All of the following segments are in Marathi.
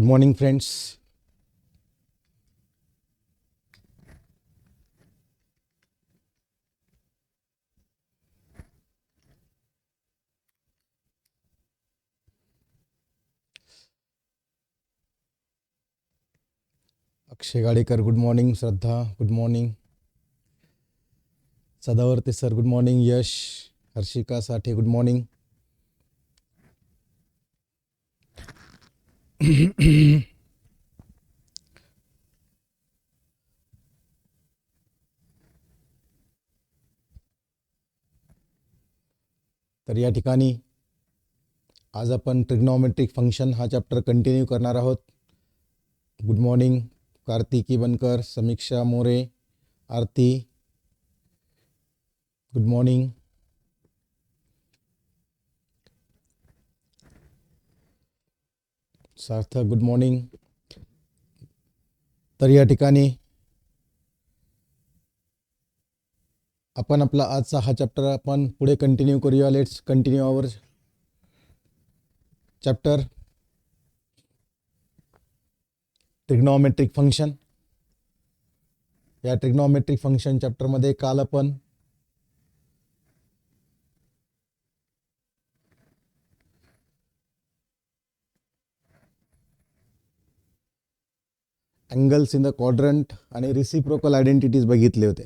Good morning friends. Akshay Gadekar good morning. Shraddha good morning. Sadavarte sir good morning. Yash, Harshika Sathe good morning. तर या ठिकाणी आज आपण ट्रिग्नॉमेट्रिक फंक्शन हा चॅप्टर कंटिन्यू करणार आहोत. Good morning Kartiki Bankar, Samiksha More, Aarti good morning. Sarthak good morning. तर या ठिकाणी आपण आपला आजचा हा चॅप्टर आपण पुढे कंटिन्यू करूया. Let's continue our chapter trigonometric function. या ट्रिग्नॉमेट्रिक फंक्शन चॅप्टरमध्ये काल आपण अँगल्स इन द क्वाड्रंट आणि रिसिप्रोकल आयडेंटिटीज बघितले होते.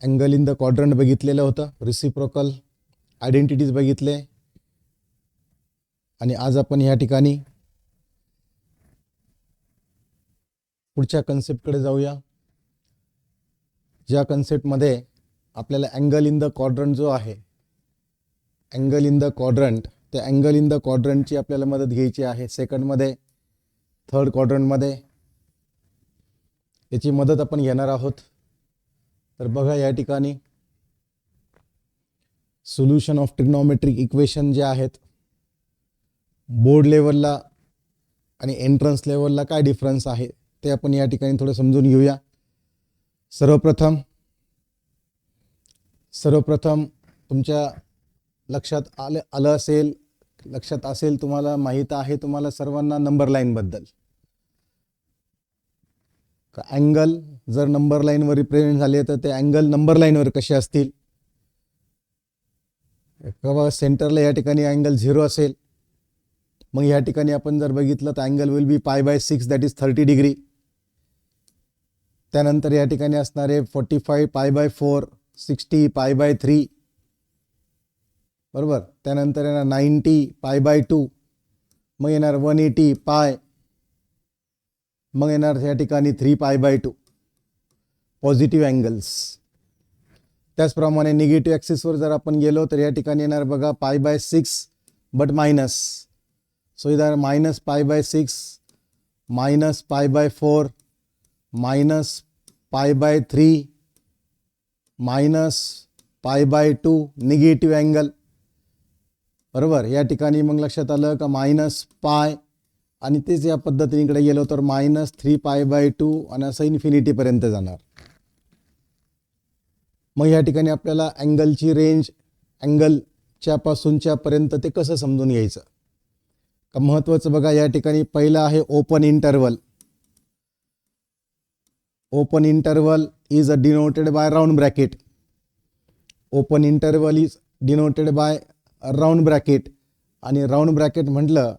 अँगल इन द क्वाड्रंट बघितलेलं होतं, रिसिप्रोकल आयडेंटिटीज बघितले. आणि आज आपण या ठिकाणी पुढच्या कन्सेप्टकडे जाऊया, ज्या कन्सेप्टमध्ये आपल्याला अँगल इन द क्वाड्रंट जो आहे, अँगल इन द क्वाड्रंट, त्या अँगल इन द क्वाड्रंटची आपल्याला मदत घ्यायची आहे. सेकंडमध्ये, थर्ड क्वाड्रंटमध्ये याची मदत आपण घेणार आहोत. तर बघा या ठिकाणी सोल्युशन ऑफ ट्रिग्नॉमेट्रिक इक्वेशन जे आहेत, बोर्ड लेवलला आणि एंट्रन्स लेवलला काय डिफरन्स आहे ते आपण या ठिकाणी थोडं समजून घेऊया. सर्वप्रथम तुमच्या लक्षात लक्षात असेल, तुम्हाला माहीत आहे तुम्हाला सर्वांना नंबर लाईनबद्दल. अँगल जर नंबर लाईनवर रिप्रेझेंट झाले तर ते अँगल नंबर लाईनवर कसे असतील. किंवा सेंटरला या ठिकाणी अँगल 0 असेल, मग या ठिकाणी आपण जर बघितलं तर angle will be π/6 that is 30 degree. त्यानंतर या ठिकाणी असणारे 45 π/4, 60 π/3 बरोबर. त्यानंतर येणार 90 π/2, मग येणार 180 π, मग येणार या ठिकाणी 3 π/2 पॉझिटिव्ह अँगल्स. त्याचप्रमाणे निगेटिव्ह ॲक्सिसवर जर आपण गेलो तर या ठिकाणी येणार बघा π/6 बट मायनस. सो इधर -π/6, -π/4, -π/3, -π/2 निगेटिव्ह अँगल बरोबर. या ठिकाणी मग लक्षात आलं का -π, आणि तेच या पद्धतीने इकडे गेलो तर -3 π/2 आणि असं इन्फिनिटीपर्यंत जाणार. मग या ठिकाणी आपल्याला अँगलची रेंज, अँगलच्या पासूनच्या पर्यंत ते कसं समजून घ्यायचं का महत्त्वाचं बघा. या ठिकाणी पहिलं आहे open interval. Open interval is denoted bye round bracket. Open interval is denoted bye round bracket. आणि राउंड ब्रॅकेट म्हटलं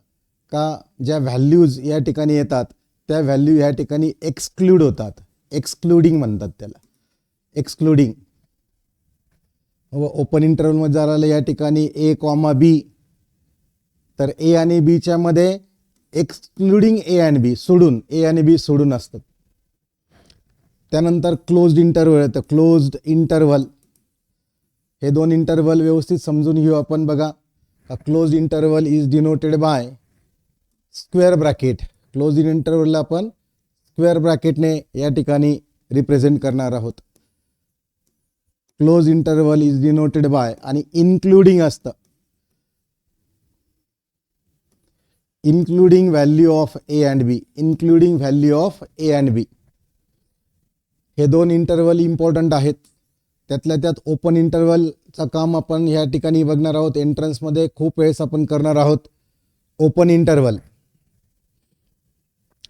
का ज्या व्हॅल्यूज या ठिकाणी येतात त्या व्हॅल्यू या ठिकाणी एक्सक्लूड होतात. एक्सक्लुडिंग म्हणतात त्याला, एक्सक्लुडिंग. ओपन इंटरवलमध्ये जर आलं या ठिकाणी A, B, तर A आणि Bच्या मध्ये एक्सक्लुडिंग A आणि B सोडून, A आणि B सोडून असतात. त्यानंतर क्लोज्ड इंटरवल येतं. क्लोज्ड इंटरवल, हे दोन इंटरवल व्यवस्थित समजून घेऊ आपण. बघा closed interval is denoted by square bracket. Closed इंटरवलला आपण स्क्वेअर ब्रॅकेटने या ठिकाणी रिप्रेझेंट करणार आहोत. Close interval is denoted by, आणि इन्क्लुडिंग असतं, including value of A and B, including value of A and B. हे दोन इंटरवल इम्पॉर्टंट आहेत. त्यातल्या त्यात ओपन इंटरवलचं काम आपण या ठिकाणी बघणार आहोत. एंट्रन्समध्ये खूप वेळेस आपण करणार आहोत ओपन इंटरवल.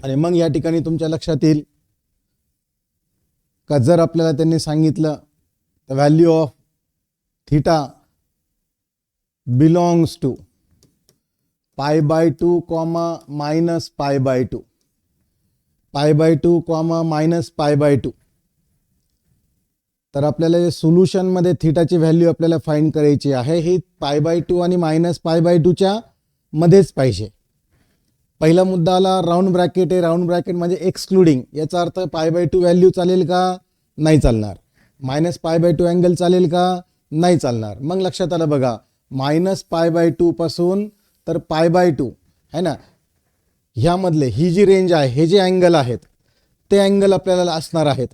आणि मग या ठिकाणी तुमच्या लक्षात येईल का जर आपल्याला त्यांनी सांगितलं the value of theta belongs to π/2, -π/2, π/2, -π/2, तर आपल्याला सोल्युशनमध्ये थीटाची व्हॅल्यू आपल्याला फाइंड करायची आहे. ही π/2 आणि -π/2च्या मध्येच पाहिजे. पहिला मुद्दा आला राऊंड ब्रॅकेट आहे. राऊंड ब्रॅकेट म्हणजे एक्सक्लुडिंग. याचा अर्थ π/2 व्हॅल्यू चालेल का? नाही चालणार. -π/2 अँगल चालेल का? नाही चालणार. मग लक्षात आलं बघा, -π/2 पासून तर π/2 है ना, ह्यामधले ही जी रेंज आहे, हे जे अँगल आहेत ते अँगल आपल्याला असणार आहेत.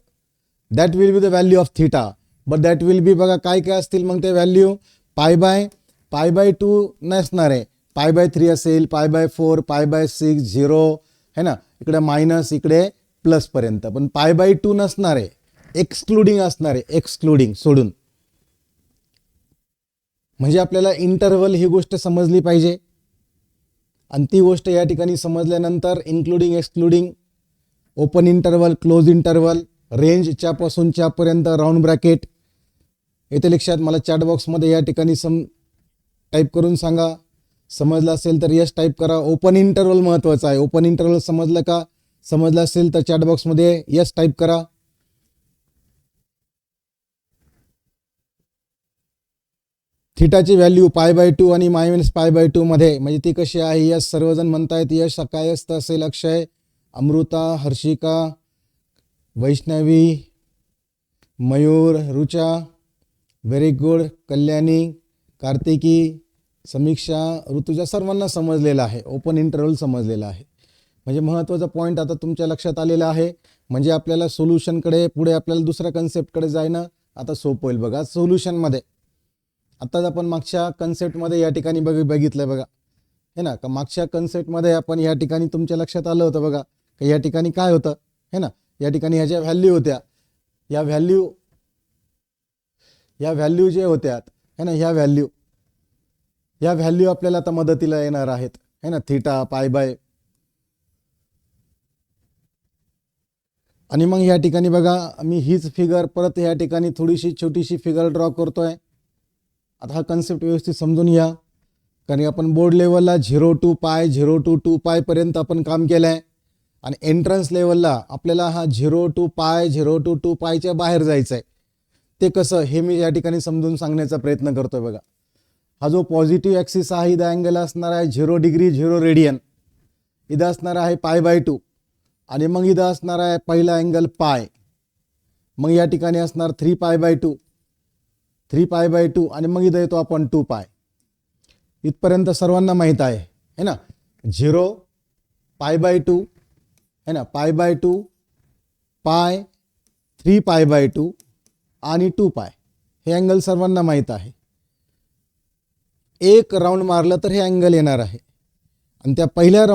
That will be the value of theta. But that will be बघा काय काय असतील मग ते व्हॅल्यू. π/2 नसणार आहे, π/3 असेल, π/4, π/6, 0 है ना, इकडे मायनस इकडे प्लस पर्यंत. पण π/2 नसणार आहे, एक्सक्लुडिंग असणार आहे, एक्सक्लुडिंग सोडून. म्हणजे आपल्याला इंटरव्हल ही गोष्ट समजली पाहिजे. आणि ती गोष्ट या ठिकाणी समजल्यानंतर including excluding, open interval, close interval, रेंजच्या पासूनच्या पर्यंत राऊंड ब्रॅकेट. येथे लक्षात मला चॅट बॉक्समध्ये या ठिकाणी टाईप करून सांगा. समजलं असेल तर यस टाईप करा. ओपन इंटरव्हल महत्त्वाचं आहे. ओपन इंटरव्हल समजलं का? समजलं असेल तर चॅट बॉक्समध्ये यस टाईप करा. थीटाची व्हॅल्यू π/2 आणि -π/2 मध्ये, म्हणजे ती कशी आहे? यस सर्वजण म्हणतायत यश. काय असतं असेल? अक्षय, अमृता, हर्षिका, वैष्णवी, मयूर, रुचा, व्हेरी गुड, कल्याणी, कार्तिकी, समीक्षा, ऋतुजा, सर्वांना समजलेलं आहे. ओपन इंटरव्हल समजलेला आहे. म्हणजे महत्त्वाचा पॉईंट आता तुमच्या लक्षात आलेला आहे. म्हणजे आपल्याला सोल्युशनकडे पुढे आपल्याला दुसऱ्या कन्सेप्टकडे जाणं आता सोपं होईल. बघा सोल्युशनमध्ये आत्ताच आपण मागच्या कन्सेप्टमध्ये या ठिकाणी बघितलं बघा है ना, का मागच्या कन्सेप्टमध्ये आपण या ठिकाणी तुमच्या लक्षात आलं होतं बघा की या ठिकाणी काय होतं है ना, या ठिकाणी ह्याच्या व्हॅल्यू होत्या. या व्हॅल्यू जे होत्या है ना, ह्या व्हॅल्यू आपल्याला आता मदतीला येणार आहेत है ना. थीटा, π/, आणि मग या ठिकाणी बघा मी हीच फिगर परत या ठिकाणी थोडीशी छोटीशी फिगर ड्रॉ करतोय. आता हा कन्सेप्ट व्यवस्थित समजून घ्या, कारण आपण बोर्ड लेवलला 0 to π, 0 to 2π पर्यंत आपण काम केलं आहे. आणि एंट्रन्स लेवलला आपल्याला हा 0 to π, 0 to 2πच्या बाहेर जायचं आहे. ते कसं हे मी या ठिकाणी समजून सांगण्याचा प्रयत्न करतोय. बघा हा जो पॉझिटिव्ह ॲक्सिस आहे, इथं अँगल असणार आहे 0 डिग्री 0 रेडियन. इथं असणार आहे π/2 आणि मग इथं असणार आहे पहिला अँगल π. मग या ठिकाणी असणार 3π/2 आणि मग इथं येतो आपण 2π. इथपर्यंत सर्वांना माहीत आहे है ना. 0, π/2 है ना, π/2, π, 3π/2 आणि 2π. हे अँगल सर्वांना माहीत आहे. एक राऊंड मारलं तर हे अँगल येणार आहे. आणि त्या पहिल्या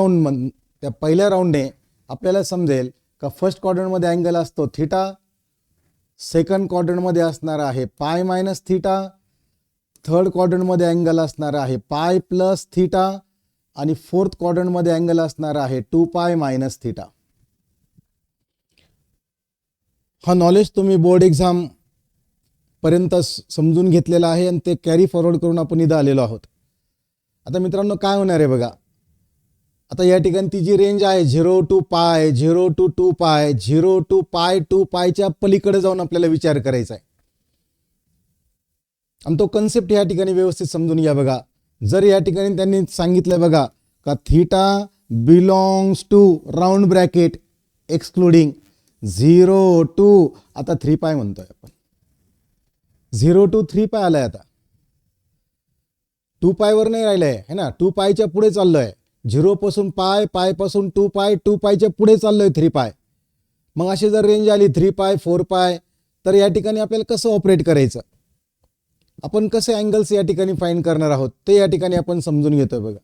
राऊंडने आपल्याला समजेल का फर्स्ट क्वाड्रंटमध्ये अँगल असतो थीटा, सेकंड क्वाड्रंटमध्ये असणार आहे π - थीटा, थर्ड क्वाड्रंटमध्ये अँगल असणार आहे π + थीटा आणि फोर्थ क्वाड्रंटमध्ये अँगल असणार आहे 2π - थीटा. हा नॉलेज तुम्ही बोर्ड एक्झाम पर्यंत समजून घेतलेला आहे आणि ते कॅरी फॉरवर्ड करून आपण इथं आलेलो आहोत. आता मित्रांनो काय होणार आहे बघा, आता या ठिकाणी ती जी रेंज आहे 0 to π, 0 to 2π, 0 to π, 2πच्या पलीकडे जाऊन आपल्याला विचार करायचा आहे. आणि तो कन्सेप्ट या ठिकाणी व्यवस्थित समजून घ्या. बघा जर या ठिकाणी त्यांनी सांगितलं बघा का theta belongs to round bracket excluding 0 to, आता 3π म्हणतोय आपण, 0 to 3π आलाय. आता 2π वर नाही राहिलंय है ना, 2πच्या पुढे चाललोय. 0 पासून π, π पासून 2π, 2πच्या पुढे चाललोय 3π. मग अशी जर रेंज आली 3π, 4π, तर या ठिकाणी आपल्याला कसं ऑपरेट करायचं, आपण कसे अँगल्स या ठिकाणी फाइंड करणार आहोत ते या ठिकाणी आपण समजून घेतोय. बघा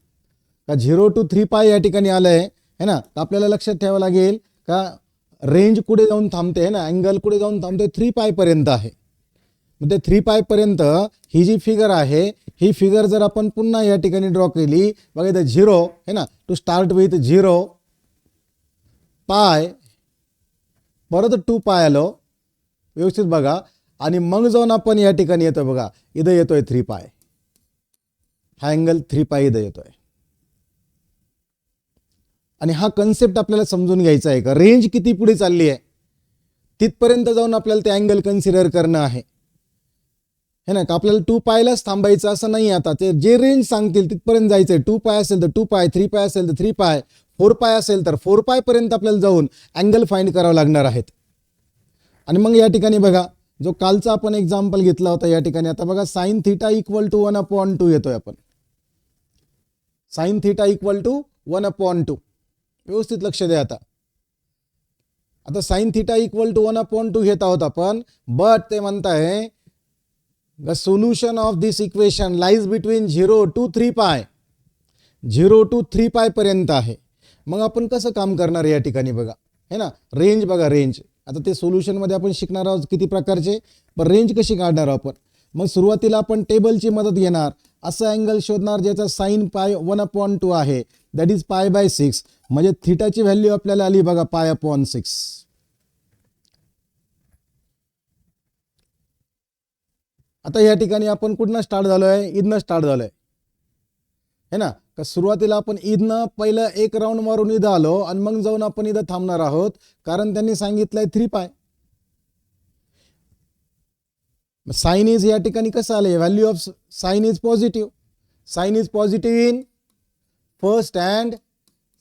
का 0 to 3π या ठिकाणी आलंय है ना, तर आपल्याला लक्षात ठेवावं लागेल का रेंज कुठे जाऊन थांबते है ना, अँगल कुठे जाऊन थांबते 3π पर्यंत आहे. मग ते 3π पर्यंत ही जी फिगर आहे, ही फिगर जर आपण पुन्हा या ठिकाणी ड्रॉ केली, बघा इथं 0 है ना, टू स्टार्ट विथ 0, पाय, परत 2 पाय आलो, व्यवस्थित बघा, आणि मग जाऊन आपण या ठिकाणी येतोय बघा, इथं येतोय 3 पाय, हा अँगल 3 पाय इथं येतोय. आणि हा कन्सेप्ट आपल्याला समजून घ्यायचा आहे का रेंज किती पुढे चालली आहे तिथपर्यंत जाऊन आपल्याला ते अँगल कन्सिडर करणं आहे, है ना. का आपल्याला 2 पायलाच थांबायचं असं नाही. आता ते जे रेंज सांगतील तिथपर्यंत जायचंय. 2 पाय असेल तर 2 पाय, 3 पाय असेल तर 3 पाय, 4 पाय असेल तर 4 पाय पर्यंत आपल्याला जाऊन अँगल फाइंड करावं लागणार आहेत. आणि मग या ठिकाणी बघा, जो कालचा आपण एक्झाम्पल घेतला होता या ठिकाणी, आता बघा साइन थिटा इक्वल टू 1/2 येतोय आपण, साइन थिटा इक्वल टू 1/2. व्यवस्थित लक्ष द्या. आता साइन थिटा इक्वल टू 1/2 घेत आहोत आपण, बट ते म्हणताय the solution of this equation lies between 0 to 3 पाय, 0 to 3 पाय पर्यंत आहे. मग आपण कसं काम करणार या ठिकाणी बघा, है ना. रेंज बघा, रेंज आता ते सोल्युशन मध्ये आपण शिकणार आहोत किती प्रकारचे, पण रेंज कशी काढणार आपण. मग सुरुवातीला आपण टेबलची मदत घेणार, असं अँगल शोधणार ज्याचा साइन पाय 1/2 आहे, दॅट इज π/6. म्हणजे थिटाची व्हॅल्यू आपल्याला आली बघा π/6. आता या ठिकाणी आपण कुठनं स्टार्ट झालोय, इथनं स्टार्ट झालोय, है ना. का सुरुवातीला आपण इथनं पहिलं एक राऊंड मारून इथं आलो आणि मग जाऊन आपण इथं थांबणार आहोत, कारण त्यांनी सांगितलंय 3 पाय. साइन इज या ठिकाणी कसं आलंय, value of sine is positive, sine is positive in first and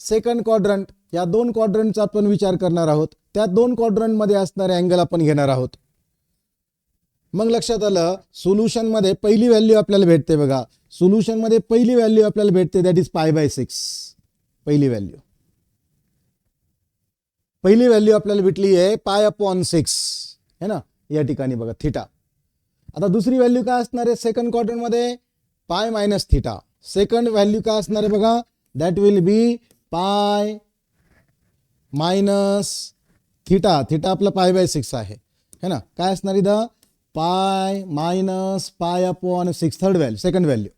second quadrant. या 2 क्वाड्रंटचा आपण विचार करणार आहोत. त्या 2 क्वाड्रंट मध्ये असणारे अँगल आपण घेणार आहोत. मग लक्षात आलं, सोल्युशन मध्ये पहिली व्हॅल्यू आपल्याला भेटते बघा, सोल्युशन मध्ये पहिली व्हॅल्यू आपल्याला भेटते दॅट इज π/6. पहिली व्हॅल्यू आपल्याला भेटली आहे π/6, है ना. या ठिकाणी बघा थिटा. आता दुसरी व्हॅल्यू काय असणार आहे सेकंड क्वाड्रंट मध्ये, π-θ. सेकंड व्हॅल्यू काय असणार आहे बघा, दॅट विल बी π-θ. थिटा आपला π/6 आहे, है ना. काय असणार इथं π-π/6. Third value, second value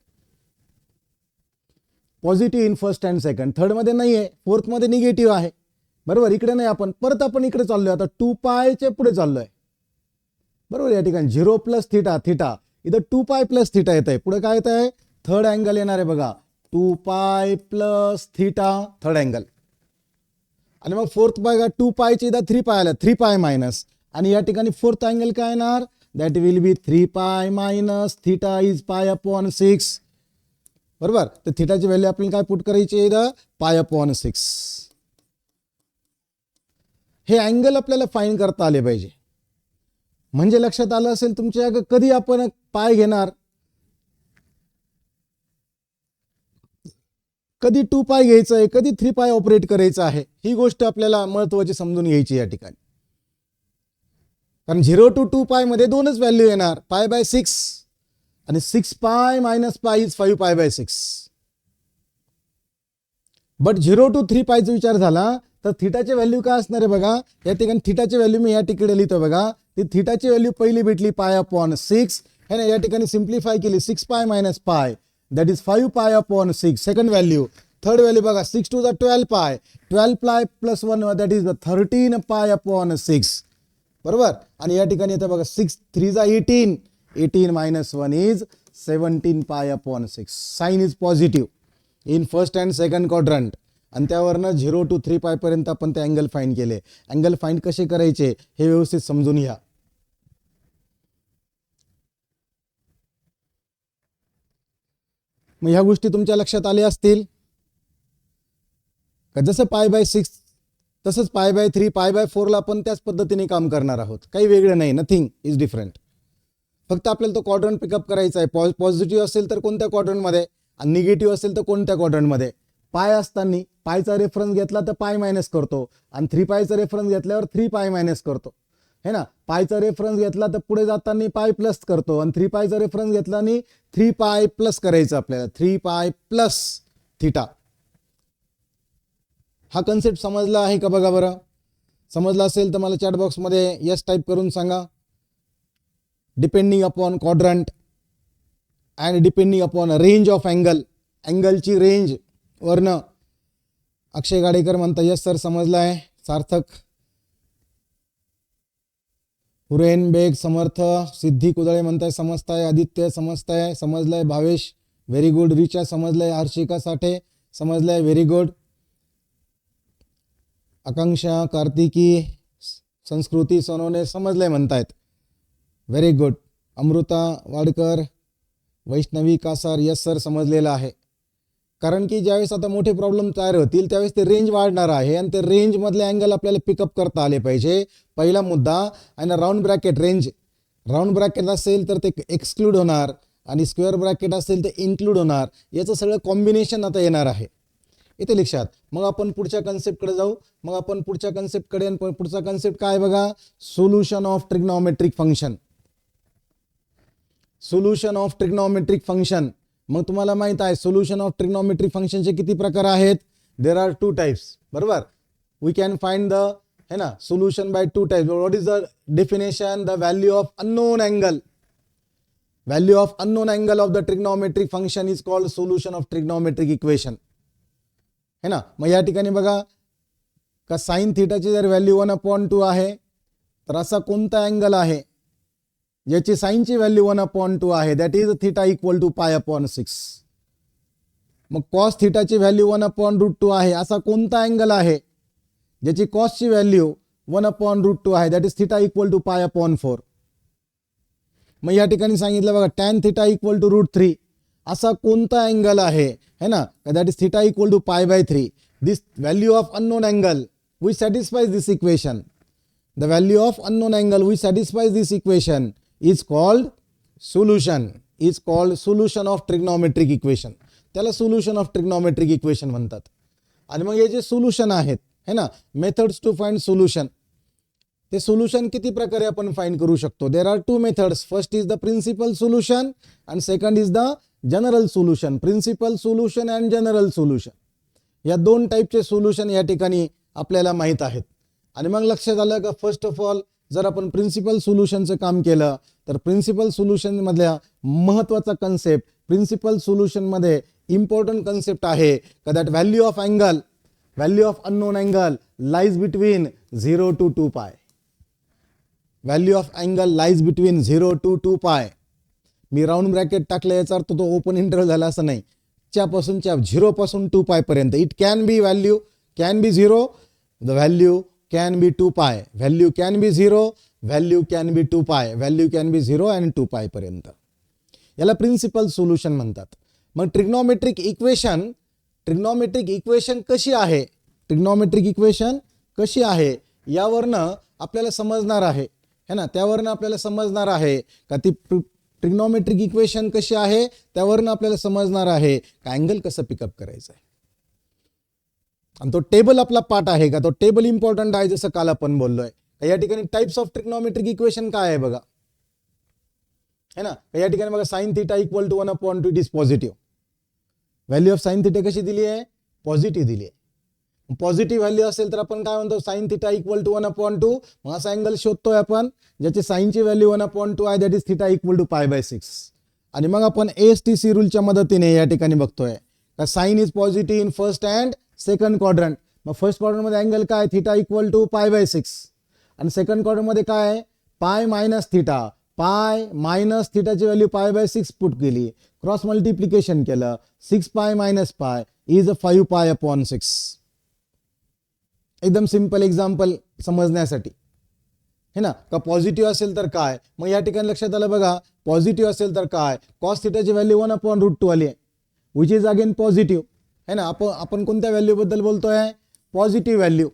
positive in first and second. Third मध्ये नाही आहे, फोर्थ मध्ये निगेटिव्ह आहे, बरोबर. इकडे नाही, आपण परत आपण इकडे चाललोय, आता 2 पायचे पुढे चाललोय, बरोबर. या ठिकाणी 0 + θ, इथं 2 π + θ येत आहे. पुढे काय येत आहे, थर्ड अँगल येणार आहे बघा, 2 π + θ, थर्ड अँगल. आणि मग फोर्थ बघा, 2 पायचे इथं 3 पाय आला, 3 पाय मायनस. आणि या ठिकाणी फोर्थ अँगल काय येणार, दॅट विल बी 3 π - θ इज π/6, बरोबर. तर थिटाची व्हॅल्यू आपल्याला काय पुट करायची आहे इथं, π/6. हे अँगल आपल्याला फाइंड करता आले पाहिजे. म्हणजे लक्षात आलं असेल तुमच्या, कधी आपण पाय घेणार, कधी 2 पाय घ्यायचं आहे, कधी 3 पाय ऑपरेट करायचं आहे, ही गोष्ट आपल्याला महत्त्वाची समजून घ्यायची या ठिकाणी. कारण 0 to 2 पाय मध्ये 2च व्हॅल्यू येणार, π/6 आणि 6 π - π इज 5 π/6. बट 0 to 3 पायचा विचार झाला तर थिटाची व्हॅल्यू काय असणार आहे बघा, या ठिकाणी थिटाची व्हॅल्यू मी या ठिकाणी लिहितो बघा. ती थिटाची व्हॅल्यू पहिली भेटली π/6, है ना. या ठिकाणी सिम्प्लिफाय केली, 6 π - π that is 5 π/6. Second value, third value बघा, 6 to 12 π, 12 π + 1 दॅट इज 13 π/6, बरोबर. आणि या ठिकाणी येतं बघा 6 3 18, 18 - 1 is 17 π/6. Sine is positive in first and second quadrant. आणि त्यावरनं 0 to 3 पाय पर्यंत आपण ते अँगल फाइंड केले. अँगल फाइंड कसे करायचे हे व्यवस्थित समजून घ्या. मग ह्या गोष्टी तुमच्या लक्षात आल्या असतील का. जसं π/6 तसंच π/3 π/4 ला आपण त्याच पद्धतीने काम करणार आहोत, काही वेगळं नाही, नथिंग इज डिफरंट. फक्त आपल्याला तो क्वाड्रंट पिकअप करायचा आहे. पॉझिटिव्ह असेल तर कोणत्या क्वाड्रंटमध्ये, आणि निगेटिव्ह असेल तर कोणत्या क्वाड्रंटमध्ये. पाय असताना पायचा रेफरन्स घेतला तर पाय मायनस करतो, आणि 3 पायचा रेफरन्स घेतल्यावर 3 पाय मायनस करतो, है ना. पायचा रेफरन्स घेतला तर पुढे जाताना पाय प्लस करतो, आणि 3 पायचा रेफरन्स घेतला आणि 3 पाय प्लस करायचं आपल्याला, 3 पाय + θ. हा कन्सेप्ट समजला आहे का बघा बरं. समजला असेल तर मला चॅट बॉक्समध्ये यस टाईप करून सांगा. Depending upon quadrant and depending upon range of angle, अँगलची रेंज वरनं. अक्षय गाडेकर म्हणता यस सर समजला आहे. सार्थक, हुरेन बेग, समर्थ, सिद्धी कुदळे म्हणताय समजताय, आदित्य समजताय, समजलंय, भावेश व्हेरी गुड, रिचा समजलंय, हर्षिका साठे समजलंय, व्हेरी गुड, आकांक्षा, कार्तिकी, संस्कृती सोनवणे समजलंय म्हणतायत, very good, Amruta Wadkar, Vaishnavi Kasar, yes sir समजलेलं आहे. कारण की ज्यावेळेस आता मोठे प्रॉब्लेम तयार होतील त्यावेळेस ते रेंज वाढणार आहे आणि ते रेंजमधले अँगल आपल्याला पिकअप करता आले पाहिजे. पहिला मुद्दा आणि round bracket range, round bracket असेल तर ते एक्सक्लूड होणार आणि स्क्वेअर ब्रॅकेट असेल तर इन्क्लूड होणार. याचं सगळं कॉम्बिनेशन आता येणार आहे इथे लक्षात. मग आपण पुढच्या कन्सेप्टकडे जाऊ. मग आपण पुढच्या कन्सेप्टकडे, पुढचा कन्सेप्ट काय बघा, solution of trigonometric function. Solution of trigonometric function. मग तुम्हाला माहित आहे सोल्युशन ऑफ ट्रिग्नॉमेट्रिक फंक्शनचे किती प्रकार आहेत. देर आर 2 टाइप्स, बरोबर. वी कॅन फाइंड द है ना solution by 2 types. What is the definition, the value of unknown angle. Value of unknown angle of the trigonometric function is called solution of trigonometric equation, है ना. मग या ठिकाणी बघा का साइन थीटाची जर व्हॅल्यू 1/2 आहे तर असा कोणता अँगल आहे ज्याची साइनची व्हॅल्यू 1/2 आहे, that is theta equal to π/6. मग कॉस थीटाची व्हॅल्यू 1/√2 आहे, असा कोणता अँगल आहे ज्याची कॉसची व्हॅल्यू 1/√2 आहे, that is theta equal to π/4. मग या ठिकाणी सांगितलं बघा टॅन थीटा इक्वल टू √3, असा कोणता अँगल आहे, है ना, that is theta equal to π/3. This value of unknown angle which satisfies this equation, the value of unknown angle which satisfies this equation is called solution, is called solution of trigonometric equation. त्याला solution of trigonometric equation म्हणतात. आणि मग हे जे सोल्युशन आहेत है ना, मेथड्स टू फाइंड सोल्युशन, ते सोल्युशन किती प्रकारे आपण फाइंड करू शकतो. There are 2 methods. First is the principal solution and second is the general solution. Principal solution and general solution या 2 टाईपचे सोल्युशन या ठिकाणी आपल्याला माहित आहेत. आणि मग लक्षात आलं का फर्स्ट ऑफ ऑल जर आपण प्रिन्सिपल सोल्युशनचं काम केलं तर प्रिन्सिपल सोल्युशन मधल्या महत्त्वाचा कन्सेप्ट, प्रिन्सिपल सोल्युशन मध्ये इम्पॉर्टंट कन्सेप्ट आहे का that value of angle, value of unknown angle lies between 0 to 2π. Value of angle lies between 0 to 2π. मी राऊंड ब्रॅकेट टाकलं याचा अर्थ तो ओपन इंटरव्हल झाला असं नाही. 0 पासून 2π पर्यंत. It can be value can be 0, the value can be 2π, value can be 0, value can be 2π, value can be 0 and 2π पर्यंत. याला प्रिन्सिपल सोल्युशन म्हणतात. मग ट्रिग्नॉमेट्रिक इक्वेशन कशी आहे, ट्रिग्नॉमेट्रिक इक्वेशन कशी आहे यावरनं आपल्याला समजणार आहे है ना. त्यावरनं आपल्याला समजणार आहे का ती ट्रिग्नॉमेट्रिक इक्वेशन कशी आहे, त्यावरनं आपल्याला समजणार आहे का अँगल कसं पिकअप करायचं आहे. आणि तो टेबल आपला पार्ट आहे का, तो टेबल इम्पॉर्टंट आहे जसं काल आपण बोललोय. या ठिकाणी टाइप्स ऑफ ट्रिग्नॉमेट्रिक इक्वेशन काय आहे बघा है ना. या ठिकाणी बघा sine theta equal to 1/2 it is positive. Value of sine theta कशी दिली आहे, पॉझिटिव्ह दिली आहे. पॉझिटिव्ह व्हॅल्यू असेल तर आपण काय म्हणतो साइन थीटा इक्वल टू 1/2. मग असा अँगल शोधतोय आपण ज्याची साइनची व्हॅल्यू 1/2 आहे, that is theta equal to π/6. आणि मग आपण ASTC रूलच्या मदतीने या ठिकाणी बघतोय का sine is positive in first and second quadrant. मग फर्स्ट क्वाड्रंट मध्ये अँगल काय, थीटा इक्वल टू π/6. आणि सेकंड क्वाड्रंट मध्ये काय, pi minus theta. Pi minus थीटाची व्हॅल्यू π/6 पुट केली, क्रॉस मल्टिप्लिकेशन केलं, 6π मायनस पाय इज 5π/6. एकदम सिंपल एक्झाम्पल समजण्यासाठी है ना. का पॉझिटिव्ह असेल तर काय, मग या ठिकाणी लक्षात आलं बघा पॉझिटिव्ह असेल तर काय, कॉस थीटाची व्हॅल्यू 1/√2 आली आहे विच इज अगेन पॉझिटिव्ह है ना. आपण कोणत्या व्हॅल्यू बद्दल बोलतोय, positive value.